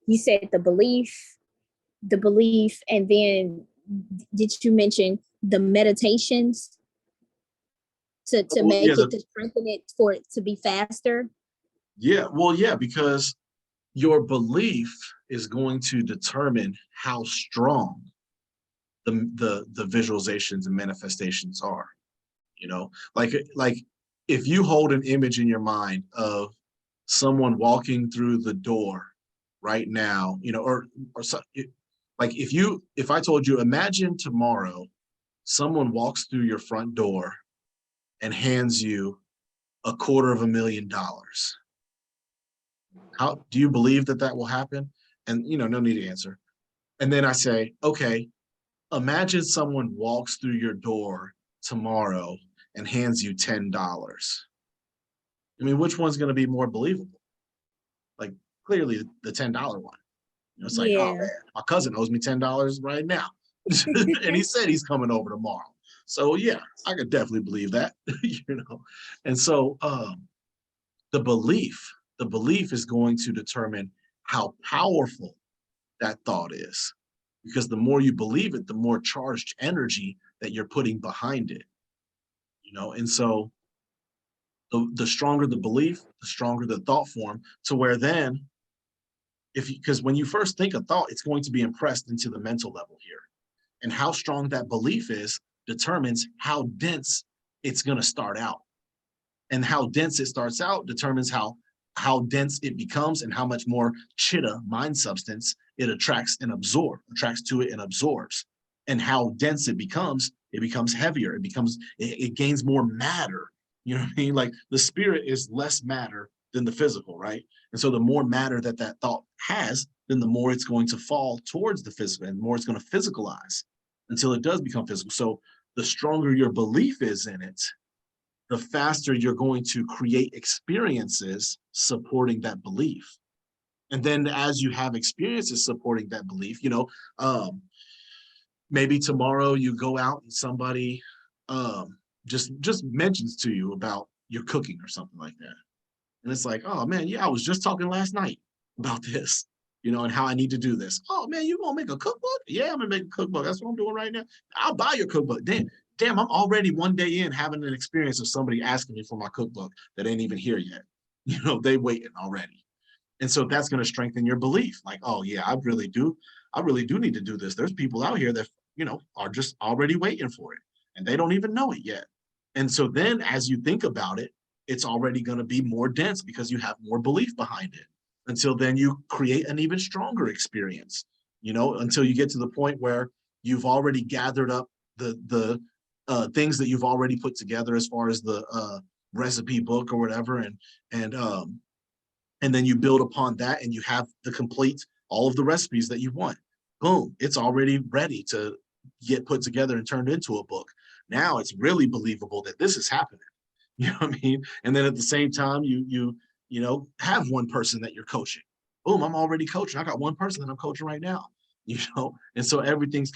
You said the belief, and then did you mention the meditations to make it, to strengthen it, for it to be faster? Yeah, well, yeah, because your belief is going to determine how strong the visualizations and manifestations are. You know, like if you hold an image in your mind of someone walking through the door right now, you know, or so, like if I told you, imagine tomorrow someone walks through your front door and hands you $250,000. How do you believe that will happen? And, you know, no need to answer. And then I say, okay, imagine someone walks through your door tomorrow and hands you $10. I mean, which one's going to be more believable? Like, clearly the $10 one. You know, it's like, oh man, my cousin owes me $10 right now. And he said he's coming over tomorrow. So yeah, I could definitely believe that, you know? And so the belief is going to determine how powerful that thought is, because the more you believe it, the more charged energy that you're putting behind it, you know? And so the stronger the belief, the stronger the thought form, to where then, because when you first think a thought, it's going to be impressed into the mental level here. And how strong that belief is determines how dense it's going to start out. And how dense it starts out determines how dense it becomes, and how much more chitta, mind substance, it attracts to it and absorbs. And how dense it becomes heavier. It gains more matter. You know what I mean? Like the spirit is less matter than the physical, right? And so the more matter that thought has, then the more it's going to fall towards the physical, and the more it's going to physicalize until it does become physical. So the stronger your belief is in it, the faster you're going to create experiences supporting that belief. And then as you have experiences supporting that belief, maybe tomorrow you go out and somebody just mentions to you about your cooking or something like that. And it's like, oh man, yeah, I was just talking last night about this, and how I need to do this. Oh man, you gonna make a cookbook? Yeah, I'm gonna make a cookbook. That's what I'm doing right now. I'll buy your cookbook. Damn, I'm already one day in having an experience of somebody asking me for my cookbook that ain't even here yet. They waiting already. And so that's going to strengthen your belief. Like, oh yeah, I really do need to do this. There's people out here that, are just already waiting for it and they don't even know it yet. And so then as you think about it, it's already going to be more dense because you have more belief behind it. Until then you create an even stronger experience, until you get to the point where you've already gathered up the things that you've already put together as far as the recipe book or whatever. And then you build upon that and you have all of the recipes that you want. Boom, it's already ready to get put together and turned into a book. Now it's really believable that this is happening. You know what I mean? And then at the same time, you have one person that you're coaching. Boom, I'm already coaching. I got one person that I'm coaching right now. And so everything's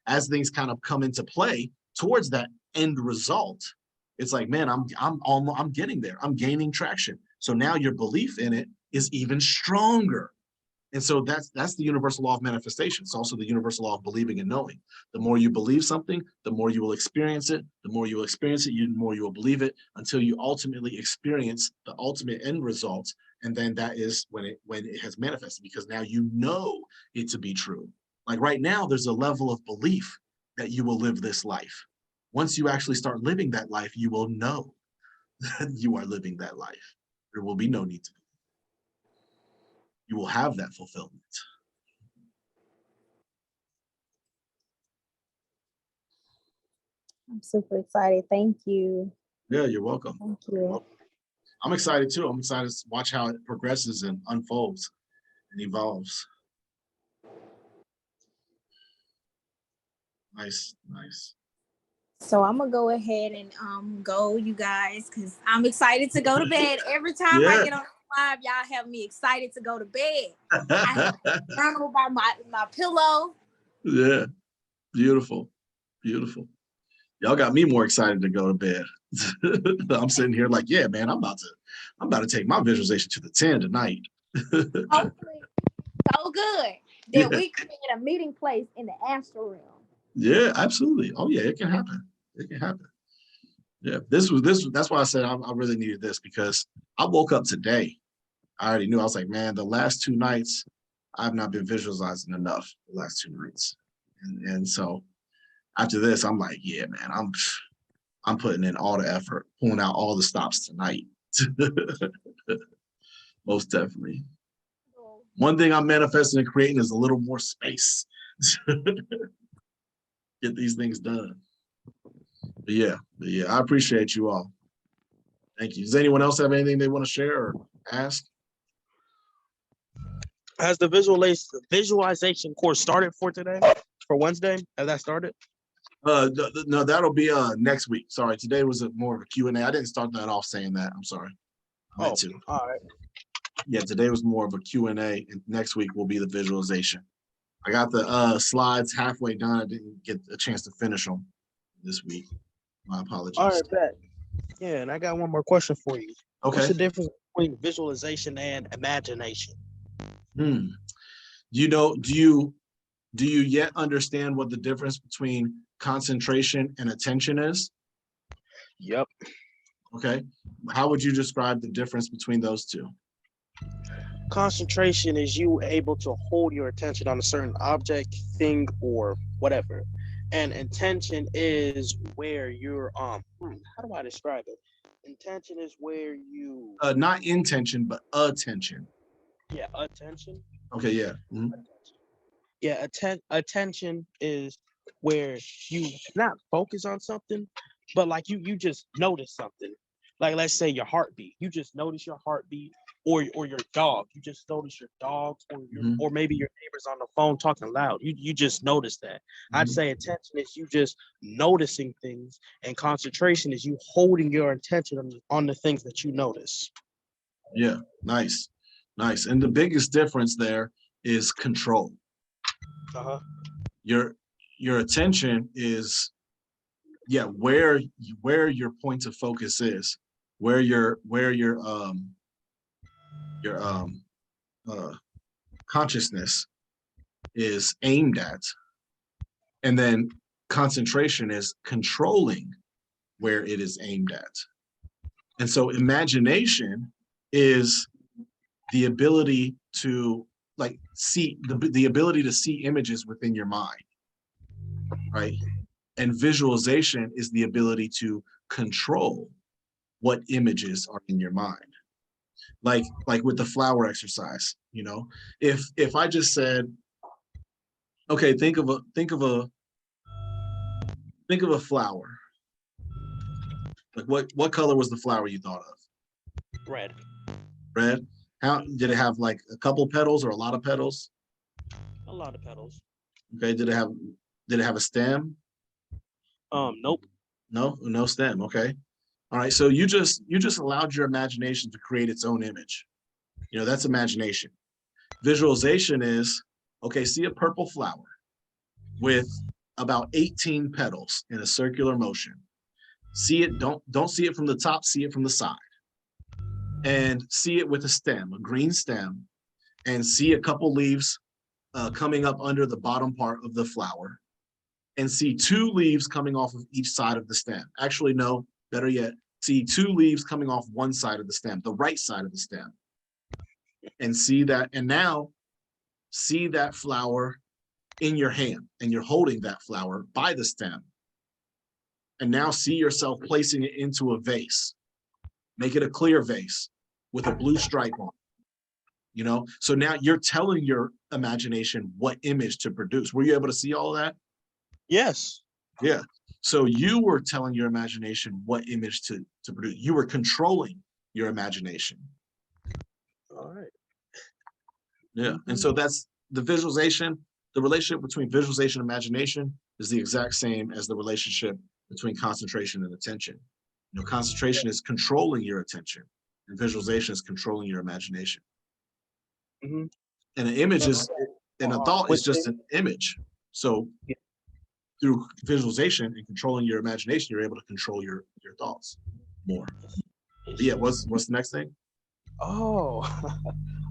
as things kind of come into play towards that end result, it's like, man, I'm getting there. I'm gaining traction. So now your belief in it is even stronger. And so that's the universal law of manifestation. It's also the universal law of believing and knowing. The more you believe something, the more you will experience it. The more you will experience it, the more you will believe it until you ultimately experience the ultimate end result. And then that is when it has manifested, because now you know it to be true. Like right now, there's a level of belief that you will live this life. Once you actually start living that life, you will know that you are living that life. There will be no need to believe. You will have that fulfillment. I'm super excited. Thank you. Yeah, you're welcome. Thank you. I'm excited too. I'm excited to watch how it progresses and unfolds and evolves. Nice. So I'm gonna go ahead and go, you guys, because I'm excited to go to bed. Every time I get on live, y'all have me excited to go to bed. I have a journal by my pillow. Yeah, beautiful. Y'all got me more excited to go to bed. I'm sitting here like, yeah, man, I'm about to take my visualization to the 10 tonight. Hopefully, so good that we create a meeting place in the astral realm. Yeah, absolutely. Oh yeah, it can happen. Yeah, that's why I said I really needed this, because I woke up today. I already knew. I was like, man, the last 2 nights I've not been visualizing enough. The last 2 nights, and so after this, I'm like, yeah, man, I'm putting in all the effort, pulling out all the stops tonight. Most definitely. One thing I'm manifesting and creating is a little more space. Get these things done. But yeah, I appreciate you all. Thank you. Does anyone else have anything they want to share or ask? Has the visualization course started for today? For Wednesday? Has that started? No, that'll be next week. Sorry, today was more of a Q&A. I didn't start that off saying that. I'm sorry. I meant to. All right. Yeah, today was more of a Q&A, and next week will be the visualization. I got the slides halfway done. I didn't get a chance to finish them this week. My apologies. All right, bet. Yeah, and I got one more question for you. Okay. What's the difference between visualization and imagination? Do you yet understand what the difference between concentration and attention is? Yep. Okay. How would you describe the difference between those two? Concentration is you able to hold your attention on a certain object, thing, or whatever. And intention is where you're how do I describe it? Intention is where you not intention, but attention. Yeah, attention. Okay, yeah. Mm-hmm. Yeah, attention is where you not focus on something, but like you just notice something. Like let's say your heartbeat. You just notice your heartbeat, or your dog. You just notice your dog Mhm. or maybe your neighbors on the phone talking loud. You just notice that. I'd Mhm. say attention is you just noticing things, and concentration is you holding your attention on the things that you notice. Yeah, nice, nice. And the biggest difference there is control. Uh-huh. Your attention is, yeah, where your point of focus is, where your consciousness is aimed at, and then concentration is controlling where it is aimed at. And so imagination is the ability to like see the ability to see images within your mind, right? And visualization is the ability to control what images are in your mind. Like with the flower exercise, you know, if I just said, okay, think of a flower. Like what color was the flower you thought of? Red. Red. How did it have, like a couple petals or a lot of petals? A lot of petals. Okay, did it have a stem? Nope. No stem. Okay. All right. So you just allowed your imagination to create its own image. You know, that's imagination. Visualization is, okay, see a purple flower with about 18 petals in a circular motion. See it, don't see it from the top, see it from the side. And see it with a stem, a green stem, and see a couple leaves coming up under the bottom part of the flower, and see 2 leaves coming off of each side of the stem. Actually, no, better yet, see 2 leaves coming off one side of the stem, the right side of the stem. And see that, and now see that flower in your hand, and you're holding that flower by the stem. And now see yourself placing it into a vase. Make it a clear vase with a blue stripe on it. You know, so now you're telling your imagination what image to produce. Were you able to see all of that? Yes. Yeah. So you were telling your imagination what image to produce. You were controlling your imagination. All right. Yeah. And so that's the visualization. The relationship between visualization and imagination is the exact same as the relationship between concentration and attention. You know, concentration is controlling your attention, and visualization is controlling your imagination. Mm-hmm. And an image is, and a thought is just Within, an image. So through visualization and controlling your imagination, you're able to control your thoughts more. But yeah, what's the next thing? oh,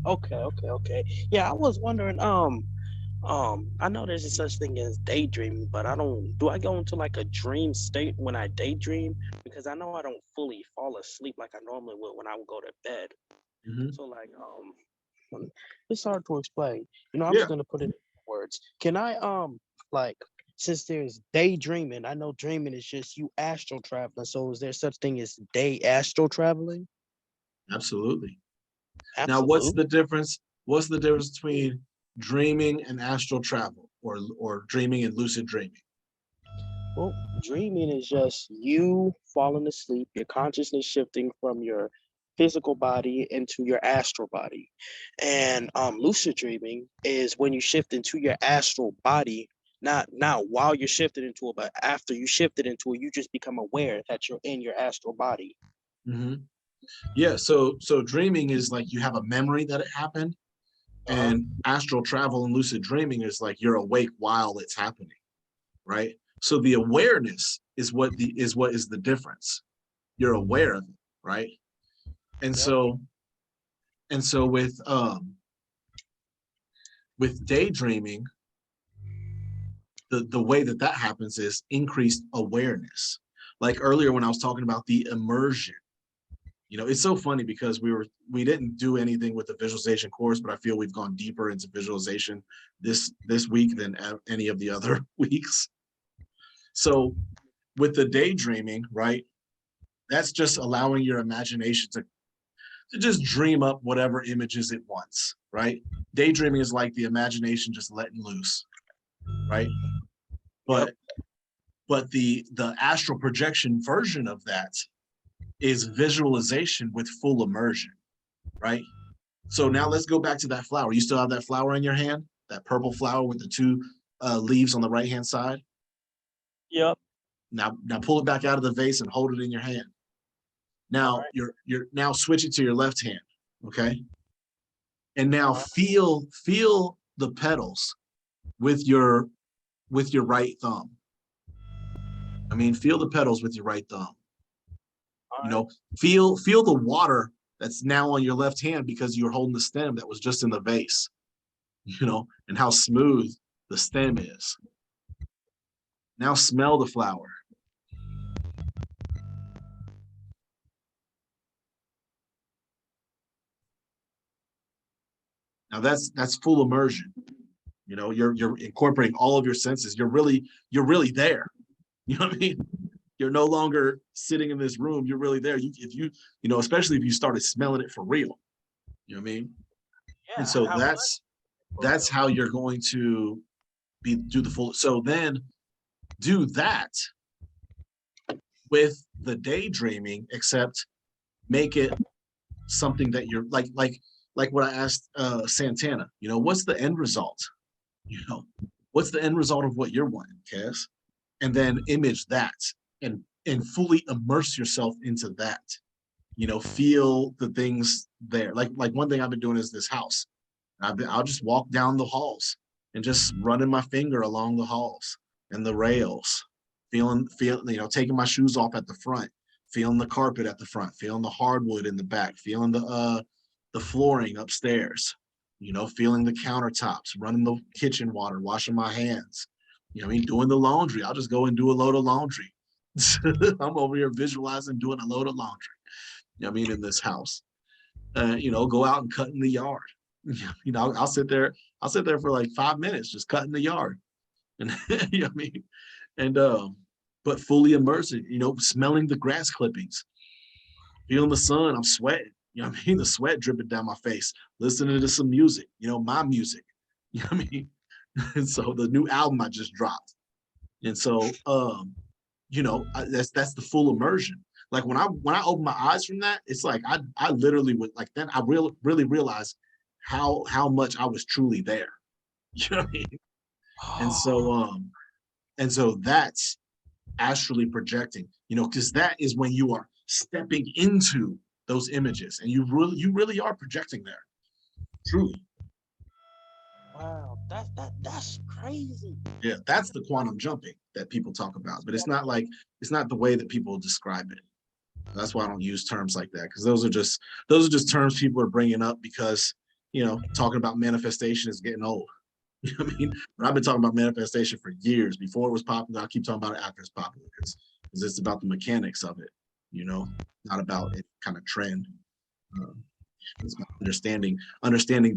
okay. Yeah, I was wondering. I know there's a such thing as daydreaming, but do I go into like a dream state when I daydream? Because I know I don't fully fall asleep like I normally would when I would go to bed. Mm-hmm. So like, it's hard to explain. You know, I'm Yeah, just gonna put it in words. Can I like, since there's daydreaming, I know dreaming is just you astral traveling. So is there such thing as day astral traveling? absolutely. Now, what's Absolutely. the difference? What's the difference between dreaming and astral travel, or dreaming and lucid dreaming? Well, dreaming is just you falling asleep, your consciousness shifting from your physical body into your astral body. And lucid dreaming is when you shift into your astral body, not while you're shifted into it, but after you shifted into it, you just become aware that you're in your astral body. Mm-hmm. Yeah, so dreaming is like you have a memory that it happened, Uh-huh. and astral travel and lucid dreaming is like you're awake while it's happening, right? So the awareness is what is the difference. You're aware of it, right? And Yep. so with daydreaming, the way that happens is increased awareness. Like earlier when I was talking about the immersion, you know, it's so funny because we didn't do anything with the visualization course, but I feel we've gone deeper into visualization this week than any of the other weeks. So with the daydreaming, right, that's just allowing your imagination to just dream up whatever images it wants, right? Daydreaming is like the imagination just letting loose, right? Yep. But the astral projection version of that is visualization with full immersion, right? So now let's go back to that flower. You still have that flower in your hand? That purple flower with the two leaves on the right-hand side? Yep. Now pull it back out of the vase and hold it in your hand. Now you're now switch it to your left hand, okay? And now feel the petals with your right thumb. I mean, feel the petals with your right thumb. You know, feel the water that's now on your left hand because you're holding the stem that was just in the vase. You know, and how smooth the stem is. Now smell the flower. Now that's full immersion. You know, you're incorporating all of your senses. You're really there. You know what I mean? You're no longer sitting in this room. You're really there. If you know, especially if you started smelling it for real. You know what I mean? Yeah, and so that's how you're going to do the full. So then do that with the daydreaming, except make it something that you're like what I asked Santana. You know, what's the end result? You know, what's the end result of what you're wanting, Cass? And then image that and fully immerse yourself into that. You know, feel the things there. Like one thing I've been doing is this house. I'll just walk down the halls and just running my finger along the halls and the rails, feeling, you know, taking my shoes off at the front, feeling the carpet at the front, feeling the hardwood in the back, feeling the flooring upstairs, you know, feeling the countertops, running the kitchen water, washing my hands, you know, I mean, doing the laundry. I'll just go and do a load of laundry. I'm over here visualizing doing a load of laundry, you know what I mean, in this house. You know, go out and cut in the yard. You know, I'll sit there for like 5 minutes just cutting the yard. And you know what I mean? And but fully immersing, you know, smelling the grass clippings, feeling the sun. I'm sweating, you know what I mean? The sweat dripping down my face, listening to some music, you know, my music, you know what I mean? And so the new album I just dropped. And so you know, that's the full immersion. Like when I open my eyes from that, it's like I literally would like then I really realized how much I was truly there. You know what I mean? And so that's astrally projecting, you know, because that is when you are stepping into those images and you really are projecting there. Truly. Wow, that's crazy. Yeah, that's the quantum jumping that people talk about, but it's not the way that people describe it. That's why I don't use terms like that, because those are just terms people are bringing up because, you know, talking about manifestation is getting old. You know what I mean? But I've been talking about manifestation for years. Before it was popular, I keep talking about it after it's popular because it's about the mechanics of it, you know, not about it kind of trend. It's about understanding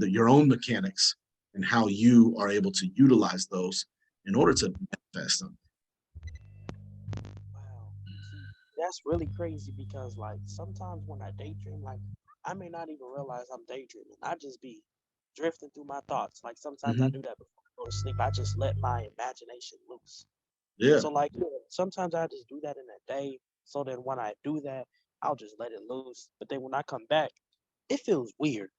your own mechanics and how you are able to utilize those in order to manifest them. Wow. See, that's really crazy because like sometimes when I daydream, like I may not even realize I'm daydreaming. I just be drifting through my thoughts. Like sometimes I do that before I go to sleep. I just let my imagination loose. Yeah. So like sometimes I just do that in a day. So then when I do that, I'll just let it loose. But then when I come back, it feels weird.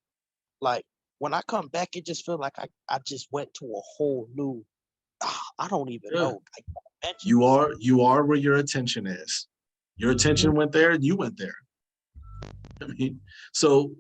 Like when I come back, it just feels like I just went to a whole new. I don't even Yeah. know. Like, You are where your attention is. Your attention went there, and you went there. I mean, so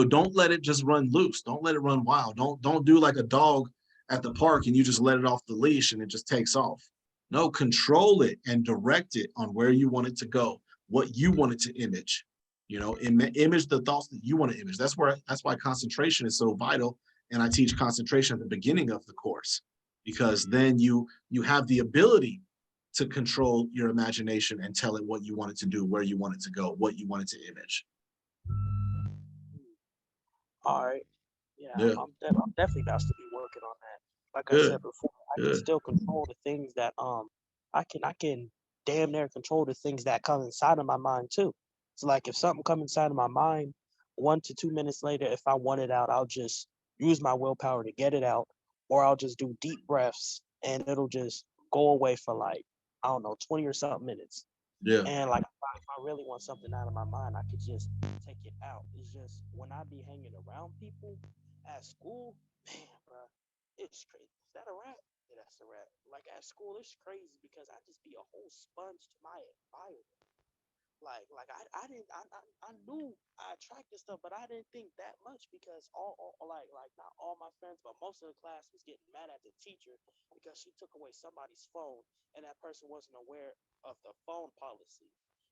don't let it just run loose. Don't let it run wild. Don't do like a dog at the park and you just let it off the leash and it just takes off. No, control it and direct it on where you want it to go, what you want it to image. You know, image the thoughts that you want to image. That's why concentration is so vital. And I teach concentration at the beginning of the course, because then you have the ability to control your imagination and tell it what you want it to do, where you want it to go, what you want it to image. all right. Yeah, Yeah. I'm definitely about to be working on that. Like I Good. said before, I can Good. still control the things that I can damn near control the things that come inside of my mind too. So like if something comes inside of my mind, 1 to 2 minutes later, if I want it out, I'll just use my willpower to get it out, or I'll just do deep breaths and it'll just go away for like I don't know 20 or something minutes. Yeah. And like if I really want something out of my mind, I could just take it out. It's just when I be hanging around people at school, man, bro, it's crazy. Is that a rat? Yeah, that's a rat. Like at school, it's crazy because I just be a whole sponge to my environment. I didn't I knew I attracted stuff, but I didn't think that much because all like not all my friends, but most of the class was getting mad at the teacher because she took away somebody's phone and that person wasn't aware of the phone policy.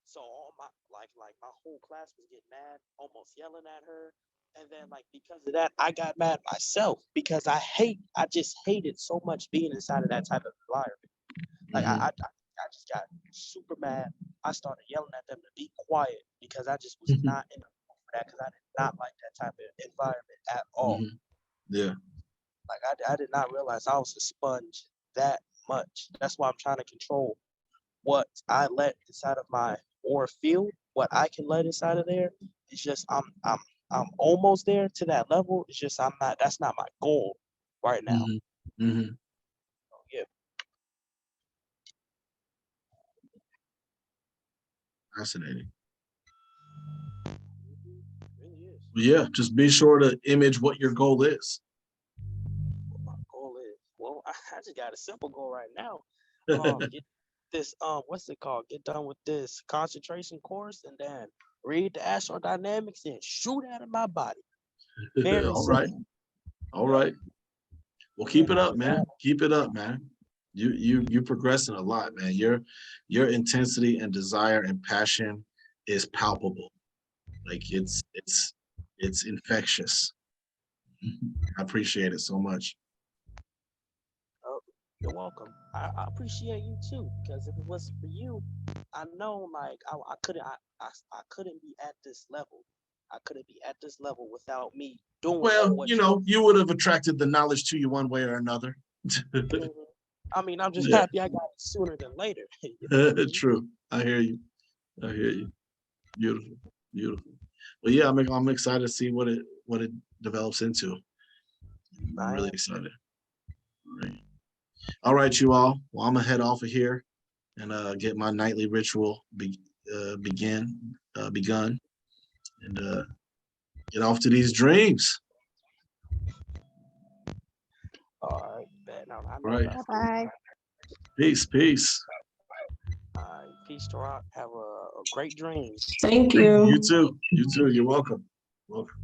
So all my like my whole class was getting mad, almost yelling at her. And then like because of that, I got mad myself because I just hated so much being inside of that type of environment. Like Mhm. I just got super mad. I started yelling at them to be quiet because I just was not in the mood for that because I did not like that type of environment at all. Mhm. Yeah. Like I did not realize I was a sponge that much. That's why I'm trying to control what I let inside of my aura field, what I can let inside of there. It's just I'm almost there to that level. It's just I'm not. That's not my goal right now. Mhm. Mhm. Yeah. Fascinating. Really is. Yeah, just be sure to image what your goal is. What my goal is. Well, I just got a simple goal right now. Get this what's it called? Get done with this concentration course and then read the astrodynamics and shoot out of my body. Very All right. simple. All Yep. right. Well, And keep then it up, after that, man. Keep it up, man. You're progressing a lot, man. Your intensity and desire and passion is palpable. Like it's infectious. I appreciate it so much. oh, you're welcome. I appreciate you too because if it wasn't for you, I know like I couldn't I couldn't be at this level. I couldn't be at this level without me doing Well, what you know, you would have attracted the knowledge to you one way or another. you. I mean, I'm just Yeah, happy I got it sooner than later. You know what I mean? true. I hear you. I hear you. Beautiful, beautiful. Well, yeah, I'm excited to see what it develops into. I'm I really am. excited. Right. All right, you all. Well, I'm gonna head off of here and get my nightly ritual begun, and get off to these dreams. All right, bet. Now I know Right. enough. Bye bye. Peace, peace. All right, peace, Tarak. Have a great dreams. Thank You you. too. You too. You're welcome. Welcome.